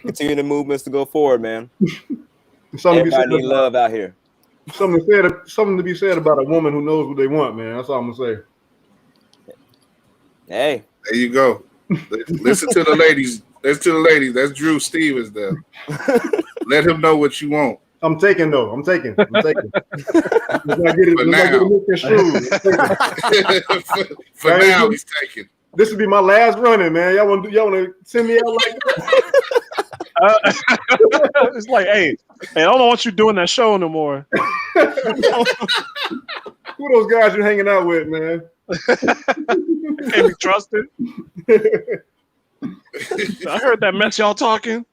Continue the movements to go forward, man. Something Everybody need love out here. Something to be said about a woman who knows what they want, man. That's all I'm gonna say. Hey, there you go. Listen to the ladies. Listen to the ladies. That's Drew Stevens there. Let him know what you want. I'm taking though. I'm taking. For now, he's taking. This would be my last running, man. Y'all want to send me out like that? It's like, hey, I don't want you doing that show no more. Who those guys you're hanging out with, man? Can't be trusted. I heard that mess y'all talking.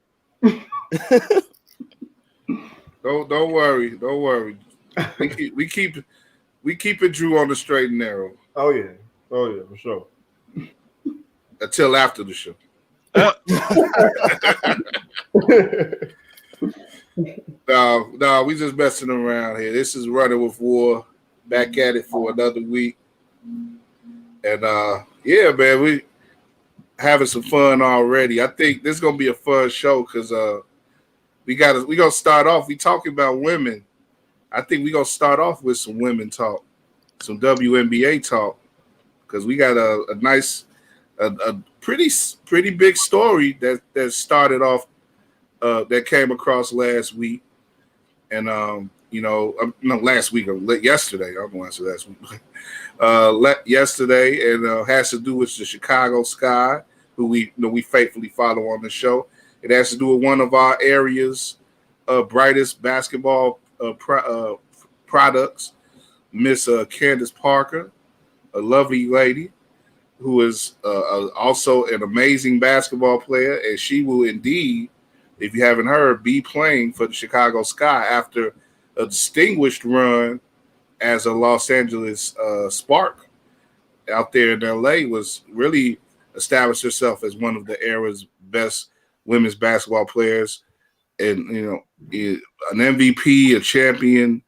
Don't worry. Don't worry. We keep it Drew on the straight and narrow. Oh yeah, for sure. Until after the show. No, we just messing around here. This is Running with WARR. Back at it for another week. And yeah, man, we having some fun already. I think this is gonna be a fun show because we gonna start off. We talking about women. I think we gonna start off with some women talk, some WNBA talk, because we got a nice, a pretty big story that started off that came across last week, and last week or yesterday. I don't want to say last week. Yesterday, and has to do with the Chicago Sky, who we faithfully follow on the show. It has to do with one of our area's brightest basketball products, Miss Candace Parker, a lovely lady who is also an amazing basketball player, and she will indeed, if you haven't heard, be playing for the Chicago Sky after a distinguished run as a Los Angeles Spark out there in LA, was really established herself as one of the era's best women's basketball players, and an MVP, a champion,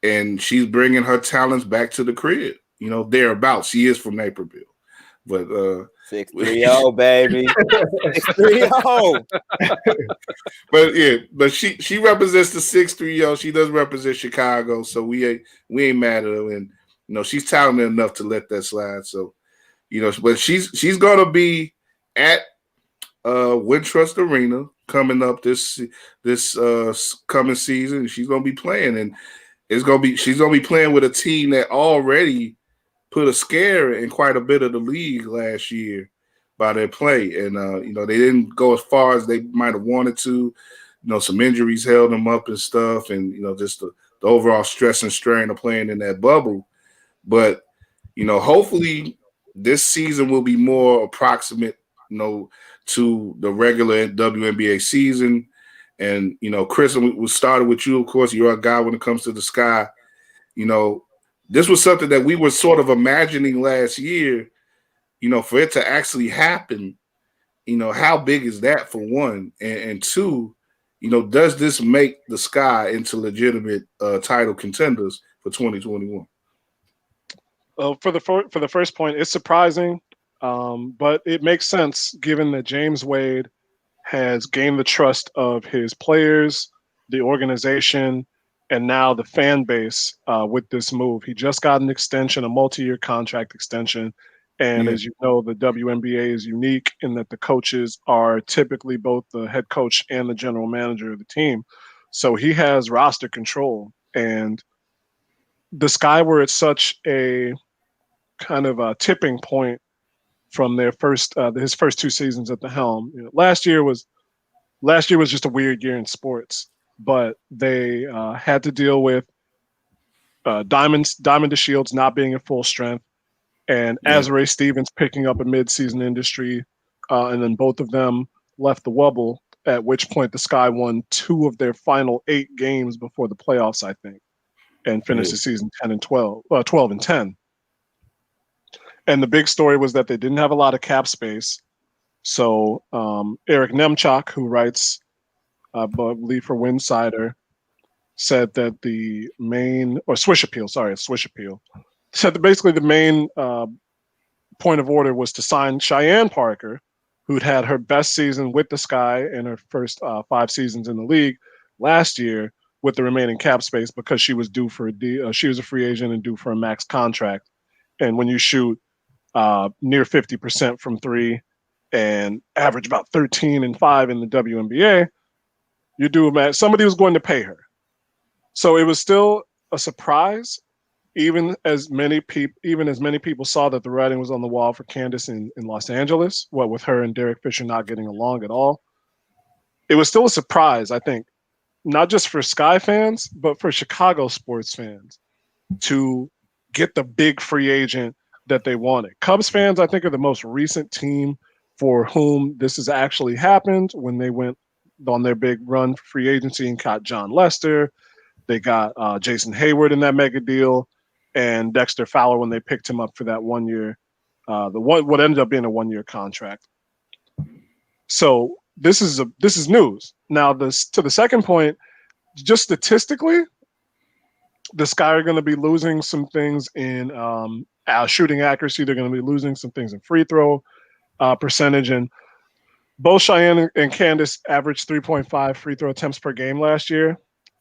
and she's bringing her talents back to the crib. Thereabouts. She is from Naperville, but 630, baby. 630. but she represents the 630. She does represent Chicago, so we ain't mad at her, and she's talented enough to let that slide. So but she's gonna be at Wintrust Arena coming up this coming season. She's gonna be playing, and she's gonna be playing with a team that already put a scare in quite a bit of the league last year by their play, and they didn't go as far as they might have wanted to. Some injuries held them up and stuff, and just the overall stress and strain of playing in that bubble. But hopefully this season will be more approximate, to the regular WNBA season. And Chris, we started with you. Of course, you're a guy when it comes to the Sky. This was something that we were sort of imagining last year. For it to actually happen, how big is that for one, and two, does this make the Sky into legitimate title contenders for 2021? For the first point, it's surprising, but it makes sense given that James Wade has gained the trust of his players, the organization, and now the fan base with this move. He just got an extension, a multi-year contract extension. And as you know, the WNBA is unique in that the coaches are typically both the head coach and the general manager of the team. So he has roster control. And the Sky were at such a kind of a tipping point from their his first two seasons at the helm. Last year was just a weird year in sports, but they had to deal with Diamond DeShields not being at full strength, and Azurá Stevens picking up a mid-season industry, and then both of them left the wobble, at which point the Sky won 2 of their final 8 games before the playoffs, I think, and finished the season 12-10. And the big story was that they didn't have a lot of cap space. So Eric Nemchok, who writes, I believe, for Winsider, said that Swish Appeal, said that basically the main point of order was to sign Cheyenne Parker, who'd had her best season with the Sky in her first 5 seasons in the league last year with the remaining cap space because she was due for she was a free agent and due for a max contract. And when you shoot near 50% from three and average about 13 and 5 in the WNBA, you do imagine somebody was going to pay her. So it was still a surprise, even as many people saw that the writing was on the wall for Candace in Los Angeles, what with her and Derek Fisher not getting along at all. It was still a surprise, I think, not just for Sky fans, but for Chicago sports fans to get the big free agent that they wanted. Cubs fans, I think, are the most recent team for whom this has actually happened when they went on their big run for free agency and caught John Lester. They got Jason Hayward in that mega deal and Dexter Fowler when they picked him up for that 1 year, what ended up being a 1 year contract. So this is news. Now, to the second point, just statistically, the Sky are going to be losing some things in shooting accuracy. They're going to be losing some things in free throw percentage. And both Cheyenne and Candace averaged 3.5 free throw attempts per game last year.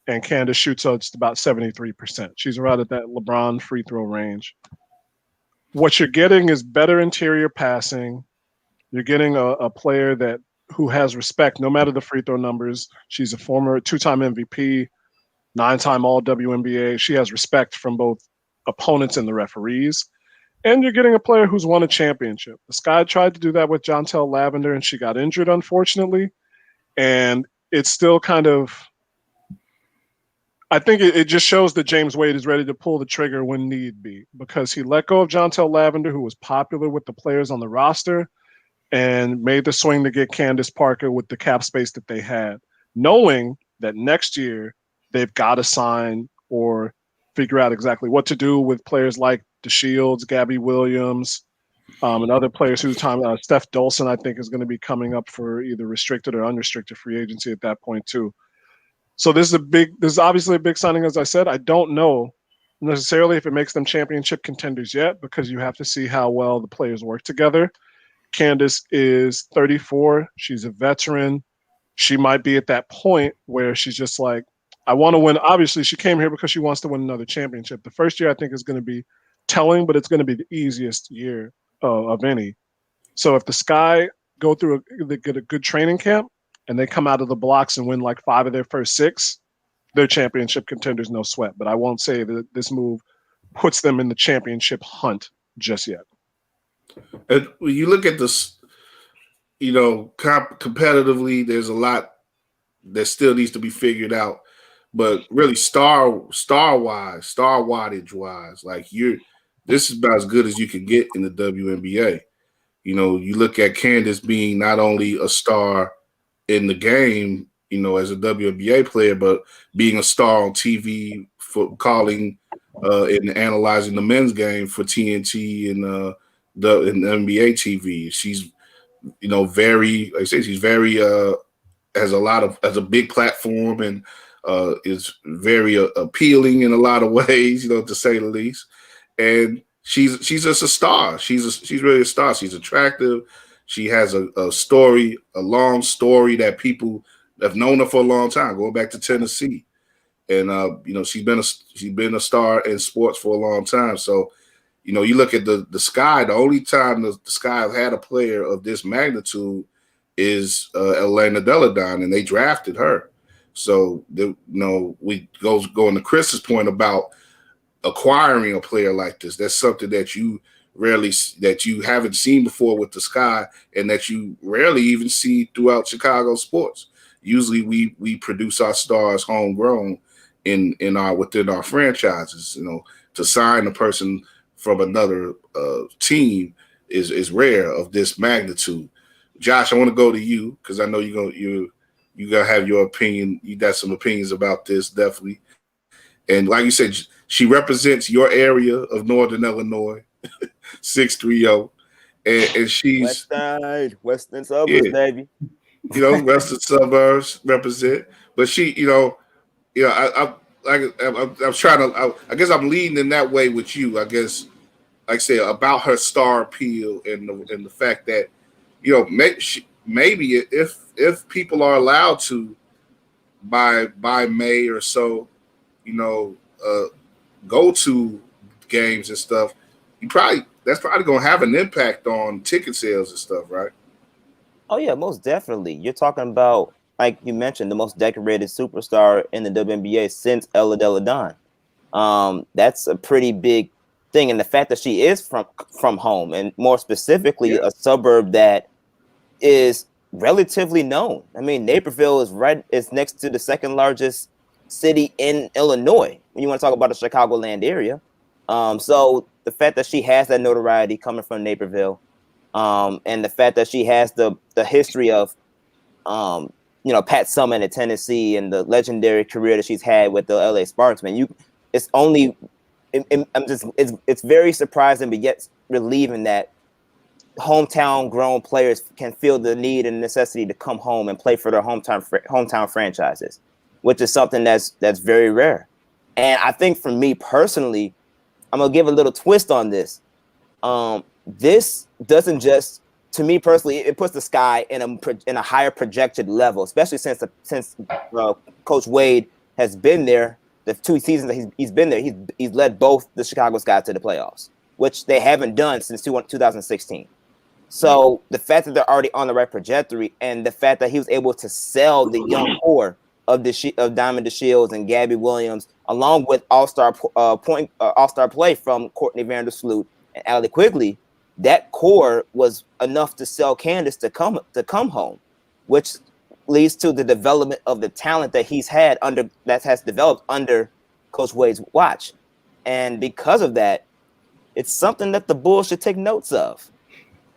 And Candace shoots just about 73%. She's right at that LeBron free throw range. What you're getting is better interior passing. You're getting a player who has respect no matter the free throw numbers. She's a former 2-time MVP, 9-time All WNBA. She has respect from both opponents and the referees. And you're getting a player who's won a championship. The Sky tried to do that with Jontel Lavender, and she got injured, unfortunately. And it's still kind of, I think it just shows that James Wade is ready to pull the trigger when need be, because he let go of Jontel Lavender, who was popular with the players on the roster, and made the swing to get Candace Parker with the cap space that they had, knowing that next year they've got to sign or figure out exactly what to do with players like DeShields, Gabby Williams, and other players whose time, Steph Dolson, I think, is going to be coming up for either restricted or unrestricted free agency at that point too. So this is obviously a big signing, as I said. I don't know necessarily if it makes them championship contenders yet, because you have to see how well the players work together. Candace is 34. She's a veteran. She might be at that point where she's just like, I want to win. Obviously, she came here because she wants to win another championship. The first year, I think, is going to be telling, but it's going to be the easiest year of any. So if the Sky they get a good training camp and they come out of the blocks and win like 5 of their first 6, they're championship contenders, no sweat. But I won't say that this move puts them in the championship hunt just yet. And when you look at this, competitively, there's a lot that still needs to be figured out. But really, star wattage wise, like this is about as good as you can get in the WNBA. You look at Candace being not only a star in the game, as a WNBA player, but being a star on TV for calling and analyzing the men's game for TNT and the NBA TV. She's, very, like I say, she's very has a big platform and is very appealing in a lot of ways, to say the least. And she's just a star. She's really a star. She's attractive. She has a story, a long story that people have known her for a long time, going back to Tennessee. And she's been a star in sports for a long time. So, you look at the Sky. The only time the Sky have had a player of this magnitude is Elena Deladon, and they drafted her. So we going to Chris's point about acquiring a player like this. That's something that you haven't seen before with the Sky, and that you rarely even see throughout Chicago sports. Usually, we produce our stars homegrown within our franchises. To sign a person from another team is rare of this magnitude. Josh, I want to go to you because I know you gotta have your opinion. You got some opinions about this, definitely. And like you said, she represents your area of Northern Illinois, 630, and she's West Side, Western suburbs, baby. Western suburbs represent. But she, I guess I'm leading in that way with you. I guess, like I say, about her star appeal and the fact that you know, maybe if people are allowed to by May or so, you know, go to games and stuff, that's probably gonna have an impact on ticket sales and stuff, right? Oh yeah, most definitely. You're talking about, like you mentioned, the most decorated superstar in the WNBA since Ella Della Don. That's a pretty big thing, and the fact that she is from home, and more specifically, a suburb that is relatively known. I mean, Naperville is next to the second largest city in Illinois when you want to talk about the Chicagoland area. So the fact that she has that notoriety coming from Naperville, and the fact that she has the history of Pat Summitt at Tennessee and the legendary career that she's had with the LA Sparks, man, it's very surprising, but yet relieving that hometown grown players can feel the need and necessity to come home and play for their hometown franchises, which is something that's very rare. And I think for me personally, I'm gonna give a little twist on this. This doesn't just, to me personally, it puts the Sky in a higher projected level, especially since Coach Wade has been there. The 2 seasons that he's been there, he's led both the Chicago Sky to the playoffs, which they haven't done since 2016. So the fact that they're already on the right trajectory, and the fact that he was able to sell the young core of Diamond DeShields and Gabby Williams, along with all-star play from Courtney Vandersloot and Allie Quigley, that core was enough to sell Candace to come home, which leads to the development of the talent that has developed under Coach Wade's watch. And because of that, it's something that the Bulls should take notes of,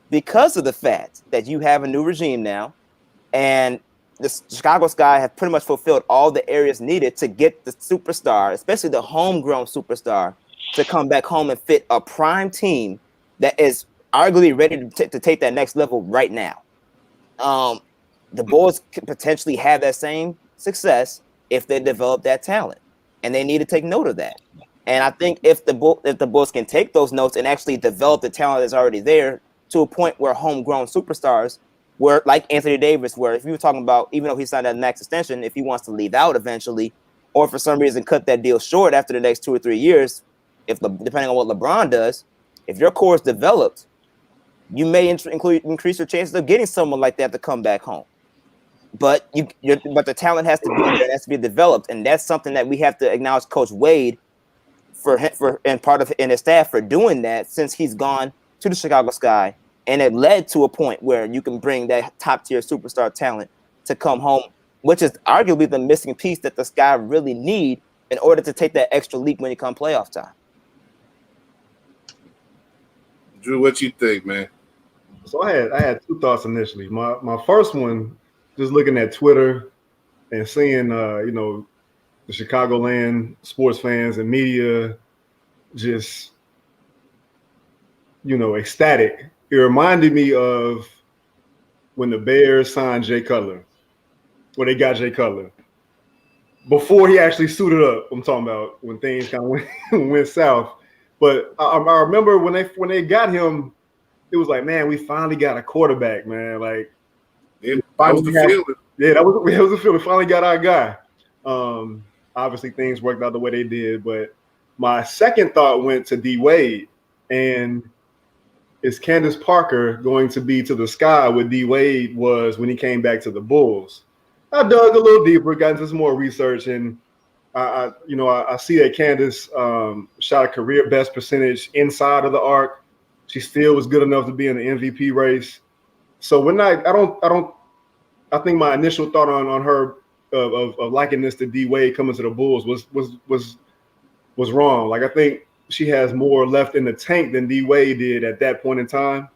because of the fact that you have a new regime now, and the Chicago Sky have pretty much fulfilled all the areas needed to get the superstar, especially the homegrown superstar, to come back home and fit a prime team that is arguably ready to take that next level right now. The Bulls could potentially have that same success if they develop that talent, and they need to take note of that. And I think if the Bulls can take those notes and actually develop the talent that's already there to a point where homegrown superstars, where like Anthony Davis, where if you were talking about, even though he signed that max extension, if he wants to leave out eventually, or for some reason cut that deal short after the next 2 or 3 years, depending on what LeBron does, if your core is developed, you may increase your chances of getting someone like that to come back home. But the talent has to be there, it has to be developed, and that's something that we have to acknowledge Coach Wade and part of his staff for doing that, since he's gone to the Chicago Sky, and it led to a point where you can bring that top tier superstar talent to come home, which is arguably the missing piece that the Sky really need in order to take that extra leap when it comes playoff time. Drew, what you think, man? So I had 2 thoughts initially. My first one, just looking at Twitter and seeing the Chicagoland sports fans and media just ecstatic. It reminded me of when the Bears signed Jay Cutler, when they got Jay Cutler. Before he actually suited up, I'm talking about when things kind of went south. But I remember when they got him, it was like, man, we finally got a quarterback, man. Like, that was the feeling. Yeah, that was the feeling. Finally got our guy. Obviously, things worked out the way they did. But my second thought went to D Wade, and is Candace Parker going to be to the Sky what D Wade was when he came back to the Bulls? I dug a little deeper, got into some more research, and I see that Candace shot a career best percentage inside of the arc. She still was good enough to be in the MVP race. So I think my initial thought on her of liking this to D Wade coming to the Bulls was wrong. Like, I think she has more left in the tank than D Wade did at that point in time.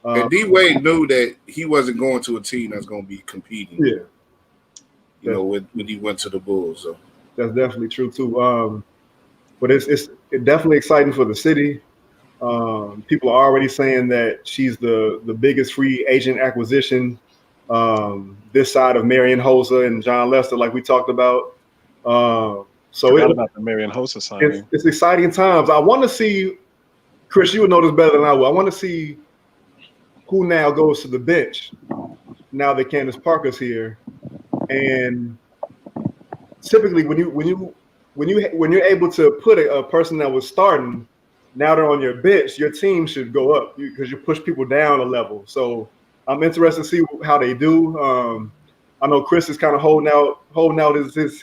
And D Wade knew that he wasn't going to a team that's going to be competing. Yeah, when he went to the Bulls. So that's definitely true too. But it's definitely exciting for the city. People are already saying that she's the biggest free agent acquisition this side of Marion Hossa and John Lester, like we talked about. So about the Marion Hossa signing. It's exciting times. I want to see, Chris, you would know this better than I will. I want to see who now goes to the bench now that Candace Parker's here? And typically, when you're able to put a person that was starting, now they're on your bench, your team should go up because you push people down a level. So I'm interested to see how they do. I know Chris is kind of holding out his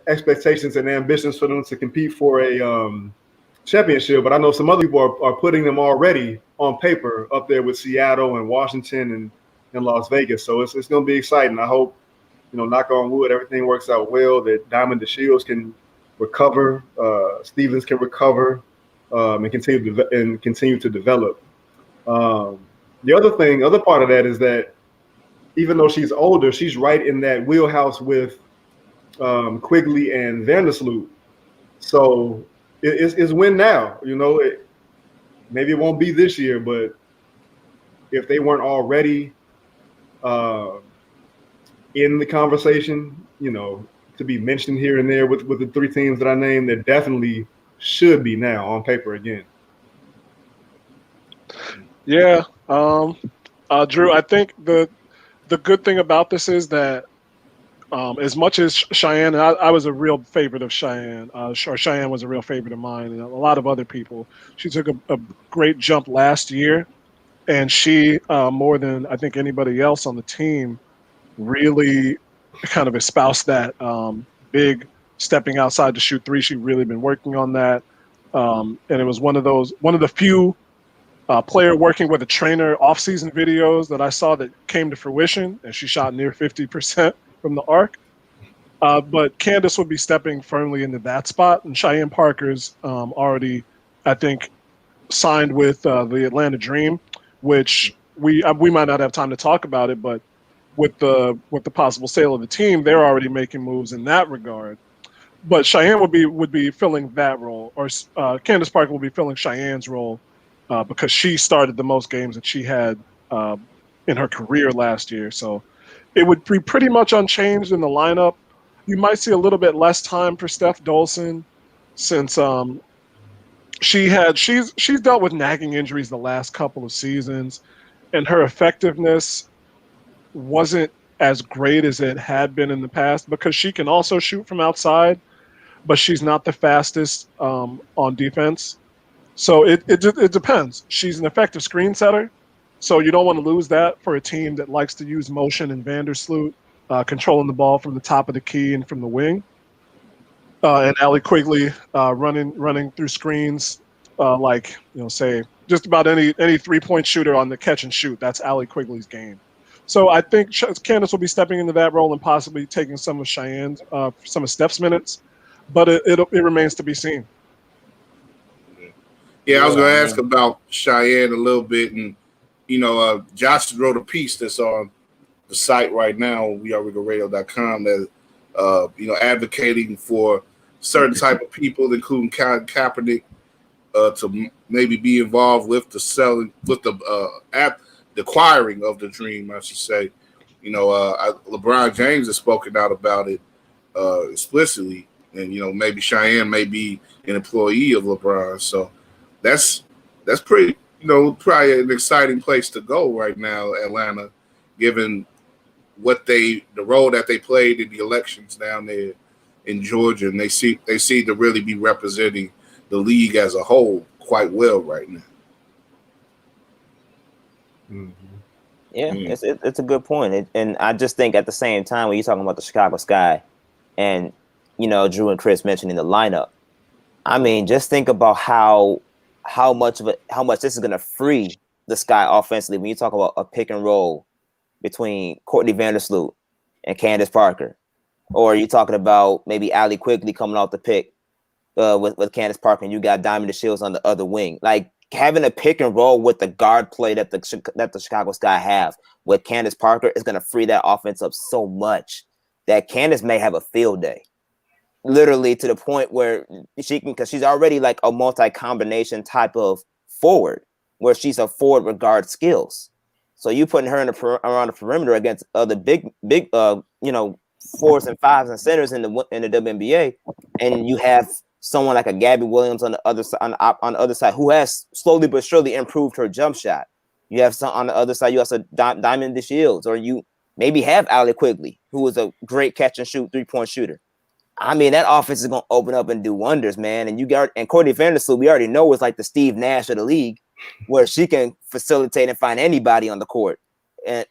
expectations and ambitions for them to compete for a championship, but I know some other people are putting them already on paper up there with Seattle and Washington and Las Vegas. So it's going to be exciting. I hope, knock on wood, everything works out well, that Diamond DeShields can recover, Stevens can recover, and continue to develop. The other part of that is that even though she's older, she's right in that wheelhouse with Quigley and Vandersloot. So it's win now. Maybe it won't be this year, but if they weren't already in the conversation, to be mentioned here and there with the three teams that I named, that definitely should be now on paper again. Yeah, Drew, I think the good thing about this is that as much as Cheyenne, and I was a real favorite of Cheyenne, or Cheyenne was a real favorite of mine, and a lot of other people. She took a great jump last year, and she, more than I think anybody else on the team, really kind of espoused that big stepping outside to shoot three. She'd really been working on that, and it was one of the few player working with a trainer off-season videos that I saw that came to fruition, and she shot near 50% from the arc. But Candace would be stepping firmly into that spot, and Cheyenne Parker's already, I think, signed with the Atlanta Dream, which we might not have time to talk about it, but with the possible sale of the team, they're already making moves in that regard. But Cheyenne would be filling that role, or Candace Parker will be filling Cheyenne's role because she started the most games that she had in her career last year. So it would be pretty much unchanged in the lineup. You might see a little bit less time for Steph Dolson since she's dealt with nagging injuries the last couple of seasons, and her effectiveness wasn't as great as it had been in the past because she can also shoot from outside, but she's not the fastest on defense. So it depends. She's an effective screen setter, so you don't want to lose that for a team that likes to use motion and Vandersloot controlling the ball from the top of the key and from the wing. And Allie Quigley running through screens say just about any 3-point shooter on the catch and shoot. That's Allie Quigley's game. So I think Candace will be stepping into that role and possibly taking some of Cheyenne's, some of Steph's minutes, but it remains to be seen. Yeah, I was going to ask about Cheyenne a little bit, and Josh wrote a piece that's on the site right now, wearewiggleradio.com, that advocating for certain type of people, including Kaepernick, to maybe be involved with the selling, with the acquiring of the dream, I should say. LeBron James has spoken out about it explicitly, and maybe Cheyenne may be an employee of LeBron, so that's pretty, probably an exciting place to go right now, Atlanta, given the role that they played in the elections down there in Georgia, and they seem to really be representing the league as a whole quite well right now. Mm-hmm. Yeah, it's a good point. And I just think at the same time, when you're talking about the Chicago Sky and, Drew and Chris mentioning the lineup, I mean, just think about how much this is going to free the Sky offensively when you talk about a pick and roll between Courtney Vandersloot and Candace Parker, or you're talking about maybe Allie Quigley coming off the pick with Candace Parker, and you got Diamond DeShields on the other wing. Like having a pick and roll with the guard play that the Chicago Sky have with Candace Parker is going to free that offense up so much that Candace may have a field day. Literally to the point where because she's already like a multi-combination type of forward, where she's a forward with guard skills. So you putting her around the perimeter against other big 4s and 5s and centers in the WNBA, and you have someone like a Gabby Williams on the other side, on the other side, who has slowly but surely improved her jump shot. You have some on the other side. You also Diamond DeShields, or you maybe have Allie Quigley, who is a great catch and shoot 3-point shooter. I mean, that offense is gonna open up and do wonders, man. And you got Courtney Vandersloot, we already know is like the Steve Nash of the league, where she can facilitate and find anybody on the court, and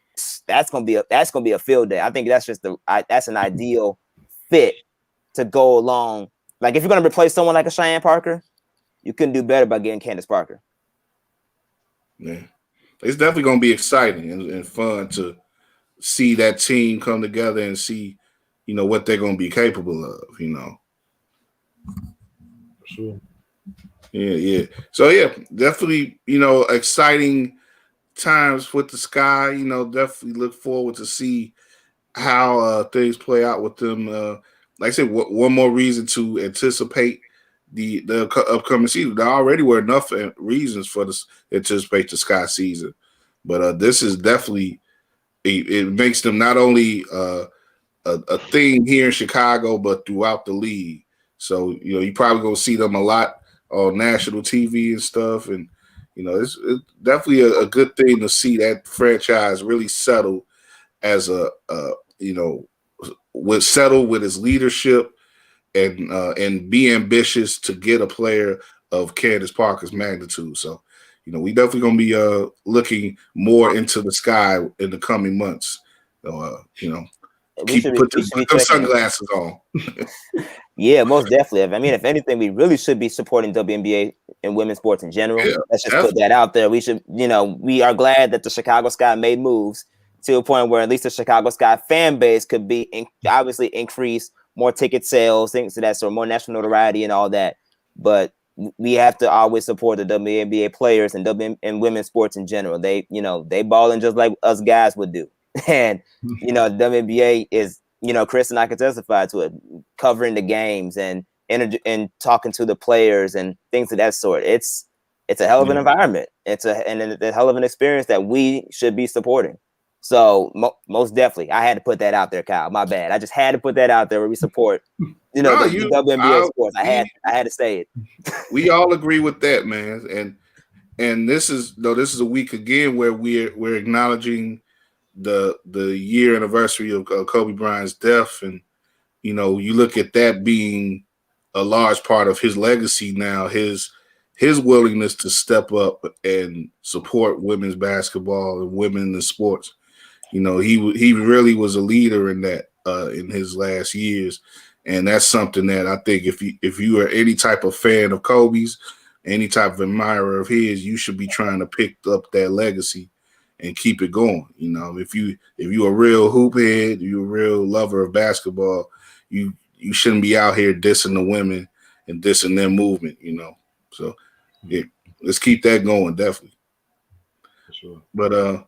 that's gonna be a field day. I think that's just that's an ideal fit to go along. Like if you're gonna replace someone like a Cheyenne Parker, you couldn't do better by getting Candace Parker. Yeah, it's definitely gonna be exciting and fun to see that team come together and see, what they're gonna be capable of. Sure. Yeah. So yeah, definitely, exciting times with the Sky. Definitely look forward to see how things play out with them. Like I said, one more reason to anticipate the upcoming season. There already were enough reasons for this anticipate the Sky season, but this is definitely it makes them not only a thing here in Chicago, but throughout the league. So you probably gonna see them a lot on national TV and stuff, and it's definitely a good thing to see that franchise really settle as settle with its leadership and be ambitious to get a player of Candace Parker's magnitude. So, we definitely gonna be looking more into the Sky in the coming months. So, put them sunglasses on. Yeah, most definitely. I mean, if anything, we really should be supporting WNBA and women's sports in general. Yeah, let's just put that out there. We should, we are glad that the Chicago Sky made moves to a point where at least the Chicago Sky fan base could be obviously increase, more ticket sales, things of that sort, more national notoriety and all that. But we have to always support the WNBA players and women's sports in general. They balling just like us guys would do. And, WNBA is, Chris and I can testify to it, covering the games and talking to the players and things of that sort. It's a hell of an environment. It's a hell of an experience that we should be supporting. So most definitely, I had to put that out there, Kyle. My bad. I just had to put that out there where we support, the WNBA sports. I had to say it. We all agree with that, man. And this is a week again where we're acknowledging the year anniversary of Kobe Bryant's death, and you look at that being a large part of his legacy now, his willingness to step up and support women's basketball and women in the sports. He really was a leader in that in his last years, and that's something that I think if you are any type of fan of Kobe's, any type of admirer of his, you should be trying to pick up that legacy and keep it going. If you a real hoop head, you a real lover of basketball, you shouldn't be out here dissing the women and dissing their movement. So yeah, let's keep that going, definitely. For sure. But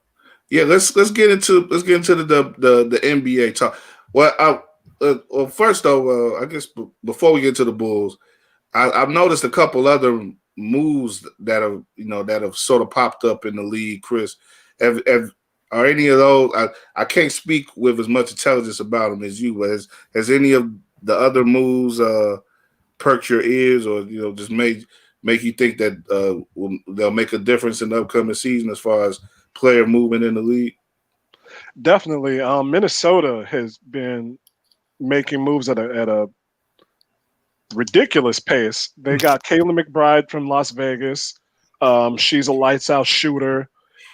yeah, let's get into the NBA talk. Well, first though, I guess before we get to the Bulls, I've noticed a couple other moves that have sort of popped up in the league, Chris. Are any of those? I can't speak with as much intelligence about them as you, but has any of the other moves perked your ears, or just make you think that they'll make a difference in the upcoming season as far as player movement in the league? Definitely. Minnesota has been making moves at a ridiculous pace. They got Kayla McBride from Las Vegas. She's a lights out shooter.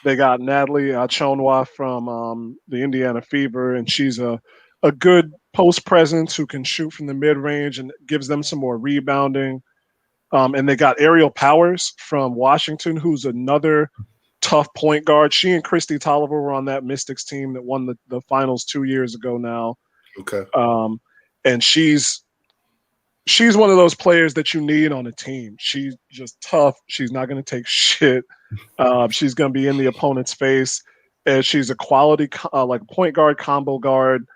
They got Natalie Achonwa from the Indiana Fever, and she's a good post presence who can shoot from the mid range and gives them some more rebounding. And they got Ariel Powers from Washington, who's another tough point guard. She and Christy Tolliver were on that Mystics team that won the finals 2 years ago now. Okay. And she's one of those players that you need on a team. She's just tough. She's not going to take shit. She's going to be in the opponent's face. And she's a quality like point guard, combo guard.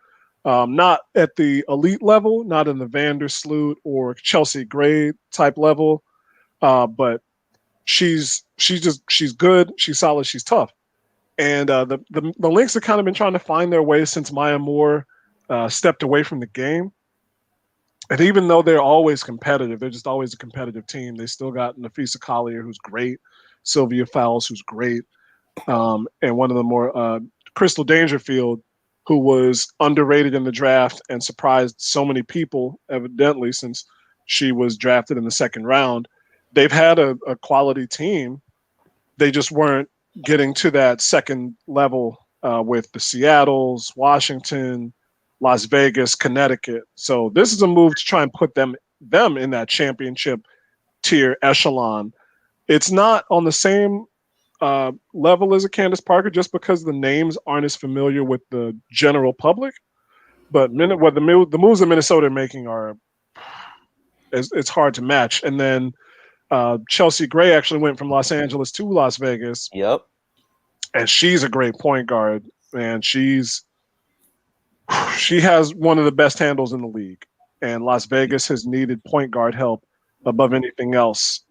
Not at the elite level, not in the Vandersloot or Chelsea Gray type level, but she's good, she's solid, she's tough. And the Lynx have kind of been trying to find their way since Maya Moore stepped away from the game. And even though they're always competitive, they're just always a competitive team. They still got Nafisa Collier, who's great, Sylvia Fowles, who's great, and one of the more Crystal Dangerfield, who was underrated in the draft and surprised so many people, evidently, since she was drafted in the second round. They've had a quality team. They just weren't getting to that second level with the Seattles, Washington, Las Vegas, Connecticut. So this is a move to try and put them in that championship tier echelon. It's not on the same level as a Candace Parker just because the names aren't as familiar with the general public. But the moves that Minnesota are making are it's hard to match. And then Chelsea Gray actually went from Los Angeles to Las Vegas, Yep. and she's a great point guard. Man, she has one of the best handles in the league. And Las Vegas has needed point guard help above anything else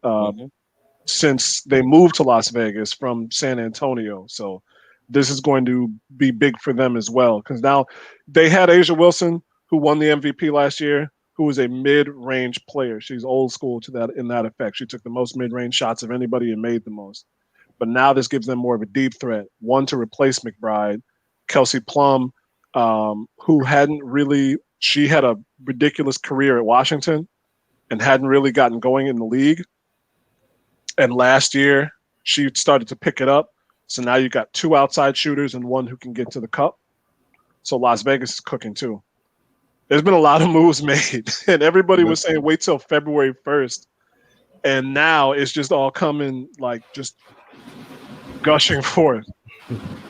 since they moved to Las Vegas from San Antonio. So this is going to be big for them as well, because now they had Asia Wilson, who won the MVP last year, who is a mid-range player. She's old school to that in that effect. She took the most mid-range shots of anybody and made the most. But now this gives them more of a deep threat, one to replace McBride. Kelsey Plum, who hadn't really – she had a ridiculous career at Washington and hadn't really gotten going in the league. And last year, she started to pick it up. So now you got two outside shooters and one who can get to the cup. So Las Vegas is cooking too. There's been a lot of moves made, and everybody was saying wait till February 1st. And now it's just all coming like just gushing forth.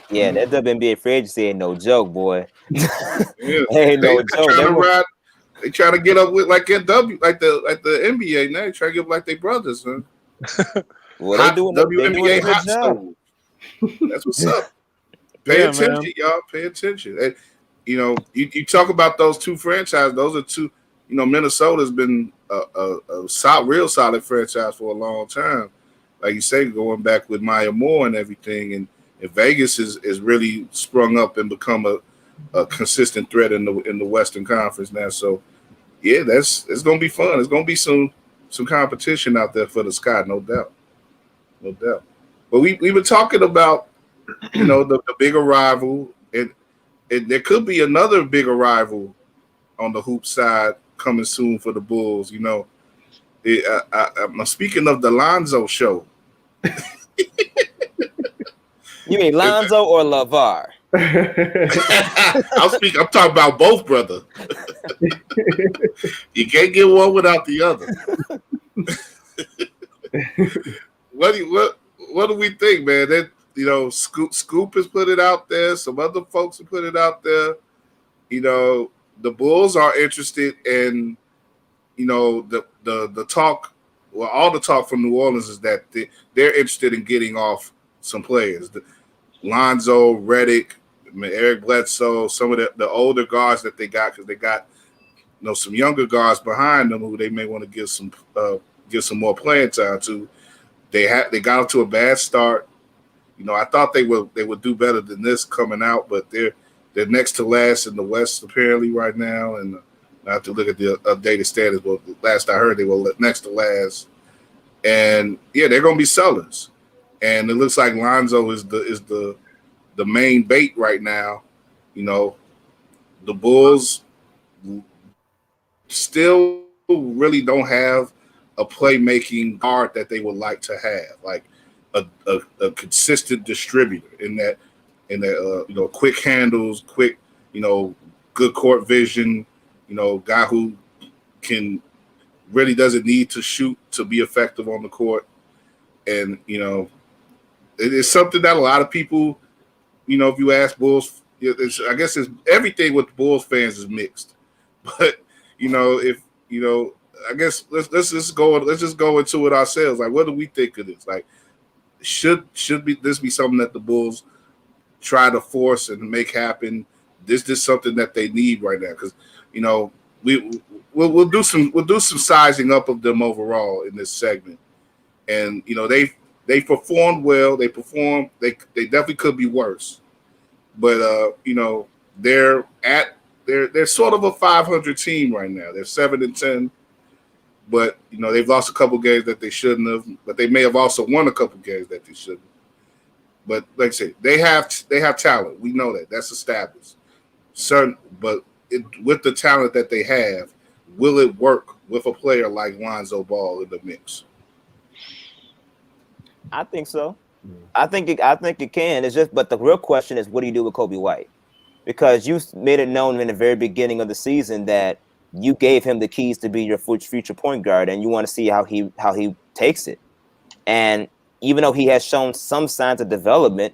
Yeah, that WNBA free agency ain't no joke, boy. Yeah. Ain't no joke. They trying to get up with like NW, like the NBA now. They try to get up like they brothers, man. Well, they doing WNBA a hot good job. stove. That's what's up. Pay attention, man. Y'all. Pay attention. And, you know, you talk about those two franchises. Those are two. You know, Minnesota's been a real solid franchise for a long time. Like you say, going back with Maya Moore and everything, and Vegas is really sprung up and become a consistent threat in the Western Conference now. So, yeah, it's gonna be fun. It's gonna be some competition out there for the sky, no doubt. But we were talking about, you know, the bigger rival, and there could be another bigger rival on the hoop side coming soon for the Bulls. You know, I'm speaking of the Lonzo show. You mean Lonzo or LeVar? I'm talking about both, brother. You can't get one without the other. What do we think, man? That, you know, Scoop has put it out there. Some other folks have put it out there. You know, the Bulls are interested in, you know, the talk. Well, all the talk from New Orleans is that they're interested in getting off some players. Lonzo, Redick, Eric Bledsoe, some of the older guards that they got, because they got, you know, some younger guards behind them who they may want to give some more playing time to. They got off to a bad start. You know, I thought they would do better than this coming out, but they're next to last in the West apparently right now, and I have to look at the updated standings. But last I heard, they were next to last, and yeah, they're going to be sellers. And it looks like Lonzo is the main bait right now. You know, the Bulls still really don't have a playmaking guard that they would like to have, like a consistent distributor in that you know, quick handles, quick, you know, good court vision, you know, guy who really doesn't need to shoot to be effective on the court. And, you know, it is something that a lot of people, you know, if you ask Bulls, I guess it's everything with Bulls fans is mixed. But, you know, if, you know, I guess let's just go into it ourselves. Like, what do we think of this? Like, should this be something that the Bulls try to force and make happen? This is something that they need right now, because, you know, we'll do some sizing up of them overall in this segment. And, you know, they performed well. They definitely could be worse. But you know, they're they're sort of a 500 team right now. They're 7-10, but they've lost a couple games that they shouldn't have. But they may have also won a couple games that they shouldn't. But like I said, they have talent. We know that. That's established. But with the talent that they have, will it work with a player like Lonzo Ball in the mix? I think so. I think it can. It's just, but the real question is, what do you do with Kobe White? Because you made it known in the very beginning of the season that you gave him the keys to be your future point guard, and you want to see how he takes it. And even though he has shown some signs of development,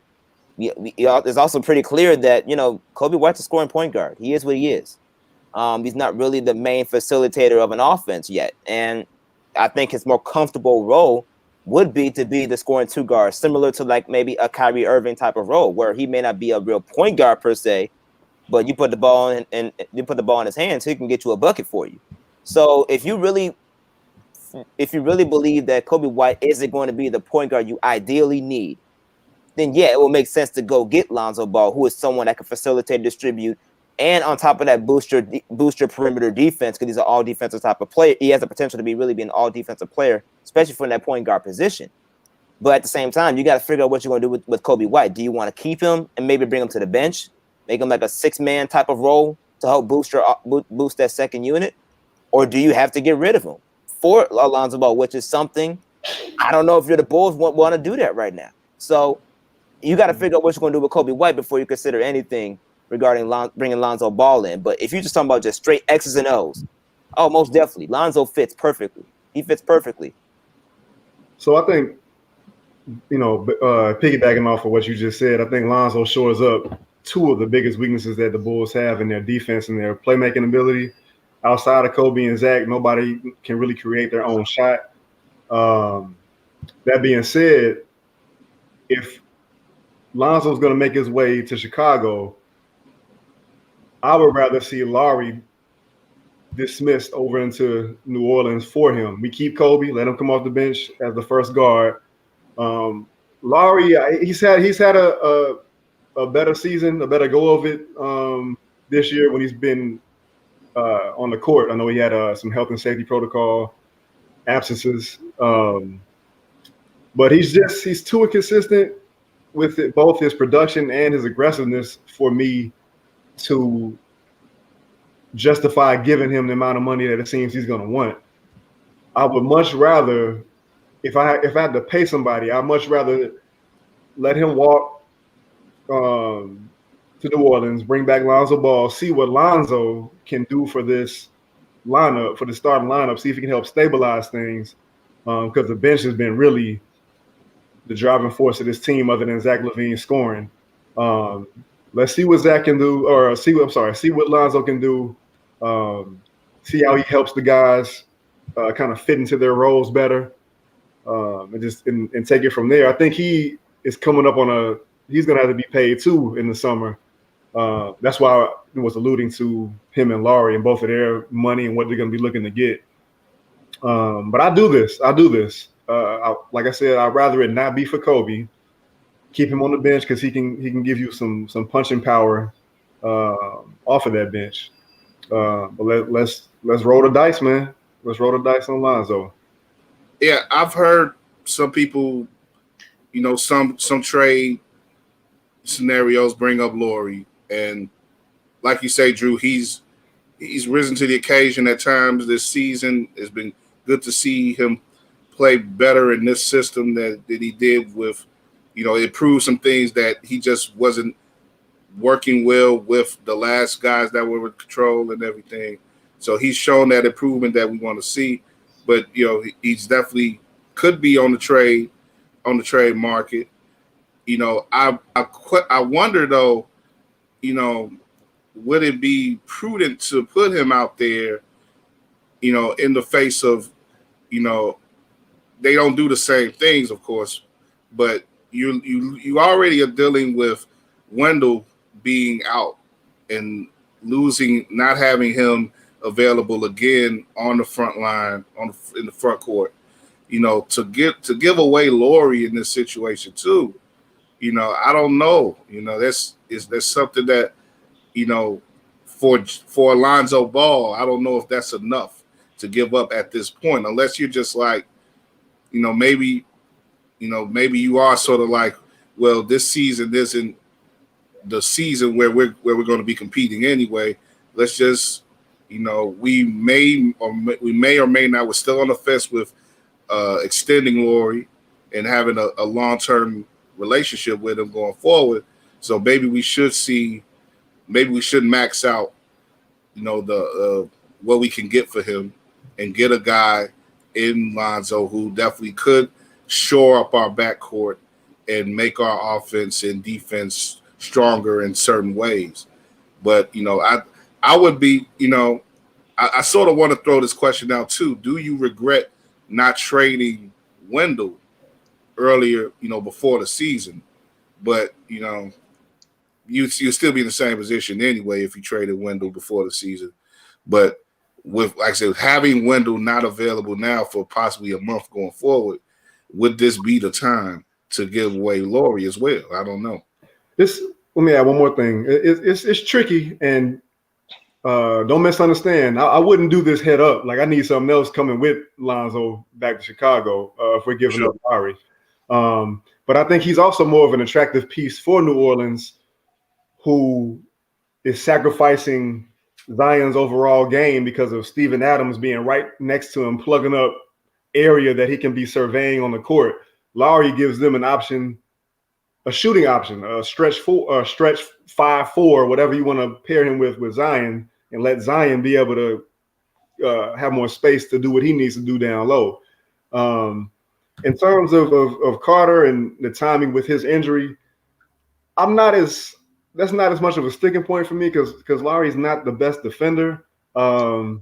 it's also pretty clear that Kobe White's a scoring point guard. He is what he is. He's not really the main facilitator of an offense yet, and I think his more comfortable role would be to be the scoring two guard, similar to like maybe a Kyrie Irving type of role, where he may not be a real point guard per se, but you put the ball in and you put the ball in his hands, he can get you a bucket for you. So if you really believe that Kobe White isn't going to be the point guard you ideally need, then yeah, it will make sense to go get Lonzo Ball, who is someone that can facilitate, distribute, and on top of that, boost your perimeter defense, because he's an all defensive type of player. He has the potential to be an all defensive player, especially for that point guard position. But at the same time, you got to figure out what you're going to do with Kobe White. Do you want to keep him and maybe bring him to the bench, make him like a 6-man type of role to help boost that second unit, or do you have to get rid of him for Lonzo Ball, which is something I don't know if you're the Bulls want to do that right now. So you got to figure out what you're going to do with Kobe White before you consider anything regarding bringing Lonzo Ball in. But if you're just talking about just straight X's and O's, oh, most definitely. Lonzo fits perfectly. He fits perfectly. So I think, piggybacking off of what you just said, I think Lonzo shores up two of the biggest weaknesses that the Bulls have in their defense and their playmaking ability. Outside of Kobe and Zach, nobody can really create their own shot. That being said, if Lonzo's going to make his way to Chicago, I would rather see Larry dismissed over into New Orleans for him. We keep Kobe, let him come off the bench as the first guard. Larry, he's had a better season, a better go of it this year when he's been on the court. I know he had some health and safety protocol absences, but he's too inconsistent with it, both his production and his aggressiveness for me to justify giving him the amount of money that it seems he's going to want. I would much rather, if I had to pay somebody, I'd much rather let him walk to New Orleans, bring back Lonzo Ball, see what Lonzo can do for this lineup, for the starting lineup, see if he can help stabilize things, because the bench has been really the driving force of this team other than Zach LaVine scoring. Let's see what Zach can do, or see what Lonzo can do. See how he helps the guys kind of fit into their roles better, and take it from there. I think he is coming up on he's going to have to be paid too in the summer. That's why I was alluding to him and Laurie and both of their money and what they're going to be looking to get. But I do this. Like I said, I'd rather it not be for Kobe. Keep him on the bench because he can give you some punching power off of that bench. But let's roll the dice, man. Let's roll the dice on Lonzo. Yeah, I've heard some people, some trade scenarios bring up Laurie, and like you say, Drew, he's risen to the occasion at times this season. It's been good to see him play better in this system that he did with. It proved some things that he just wasn't working well with the last guys that were in control and everything. So he's shown that improvement that we want to see. But he's definitely could be on the trade market. I wonder though, would it be prudent to put him out there, in the face of, they don't do the same things, of course, but you already are dealing with Wendell being out and not having him available again on the front line, in the front court. To give away Laurie in this situation too. I don't know. That's something that for Lonzo Ball, I don't know if that's enough to give up at this point, unless you're just like, maybe you are sort of like, well, this season isn't the season where we're going to be competing anyway. Let's just, we may or may not. We're still on the fence with extending Lauri and having a long-term relationship with him going forward. So maybe we should max out, the what we can get for him and get a guy in Lonzo who definitely could shore up our backcourt and make our offense and defense stronger in certain ways. But, I would be, I sort of want to throw this question out too. Do you regret not trading Wendell earlier, before the season? But, you'll still be in the same position anyway if you traded Wendell before the season. But with, like I said, having Wendell not available now for possibly a month going forward, would this be the time to give away Lauri as well? I don't know. Let me add one more thing. It's tricky, and don't misunderstand. I wouldn't do this head up. Like, I need something else coming with Lonzo back to Chicago if we're giving up Lauri. But I think he's also more of an attractive piece for New Orleans, who is sacrificing Zion's overall game because of Steven Adams being right next to him, plugging up area that he can be surveying on the court. Lauri gives them an option, a shooting option, a stretch 5-4, whatever you want to pair him with Zion, and let Zion be able to have more space to do what he needs to do down low. In terms of Carter and the timing with his injury, that's not as much of a sticking point for me because Lauri's not the best defender. I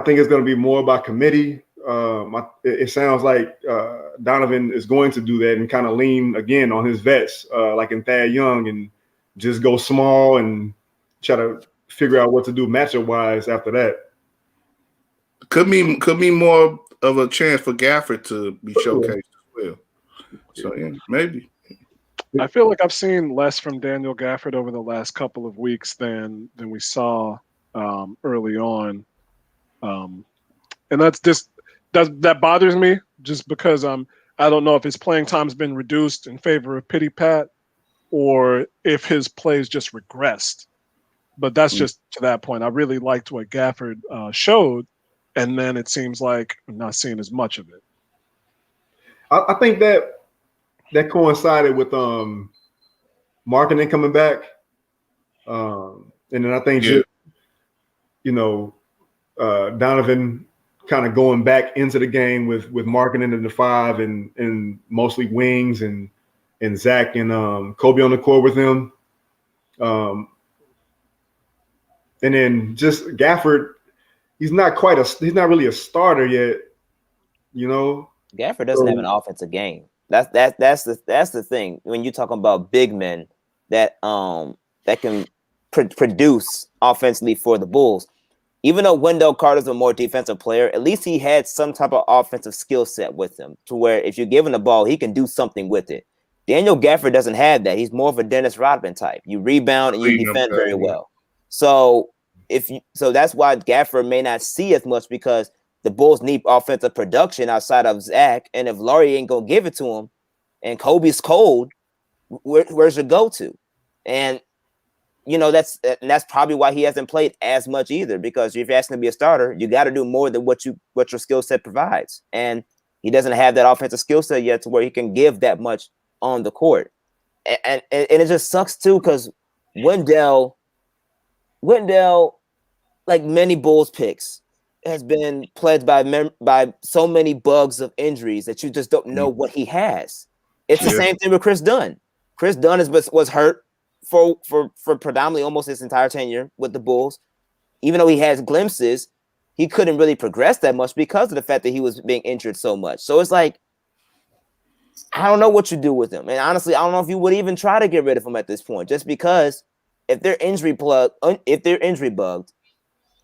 think it's going to be more about committee. It sounds like Donovan is going to do that and kind of lean again on his vets, like in Thad Young, and just go small and try to figure out what to do matchup wise after that. Could be more of a chance for Gafford to be showcased as well. So yeah, maybe. I feel like I've seen less from Daniel Gafford over the last couple of weeks than we saw early on, and that bothers me just because I don't know if his playing time's been reduced in favor of Pity Pat or if his plays just regressed. But that's just to that point. I really liked what Gafford showed, and then it seems like I'm not seeing as much of it. I think that coincided with marketing coming back, and then I think Donovan kind of going back into the game with marketing in the 5 and mostly wings and Zach and Kobe on the court with him, and then just Gafford. He's not really a starter yet, Gafford doesn't have an offensive game. That's the thing when you're talking about big men that can produce offensively for the Bulls. Even though Wendell Carter's a more defensive player, at least he had some type of offensive skill set with him to where if you're giving the ball, he can do something with it. Daniel Gafford doesn't have that. He's more of a Dennis Rodman type. You rebound and you defend very well. So that's why Gafford may not see as much because the Bulls need offensive production outside of Zach. And if Lauri ain't going to give it to him and Kobe's cold, where's your go-to? And, that's probably why he hasn't played as much either, because if you're asking to be a starter, you got to do more than what your skill set provides. And he doesn't have that offensive skill set yet to where he can give that much on the court. And it just sucks too, because Wendell, like many Bulls picks, has been plagued by so many bugs of injuries that you just don't know what he has. It's the same thing with Chris Dunn. Chris Dunn was hurt for predominantly almost his entire tenure with the Bulls. Even though he has glimpses, he couldn't really progress that much because of the fact that he was being injured so much. So it's like, I don't know what you do with him. And honestly, I don't know if you would even try to get rid of him at this point, just because if they're injury bugged,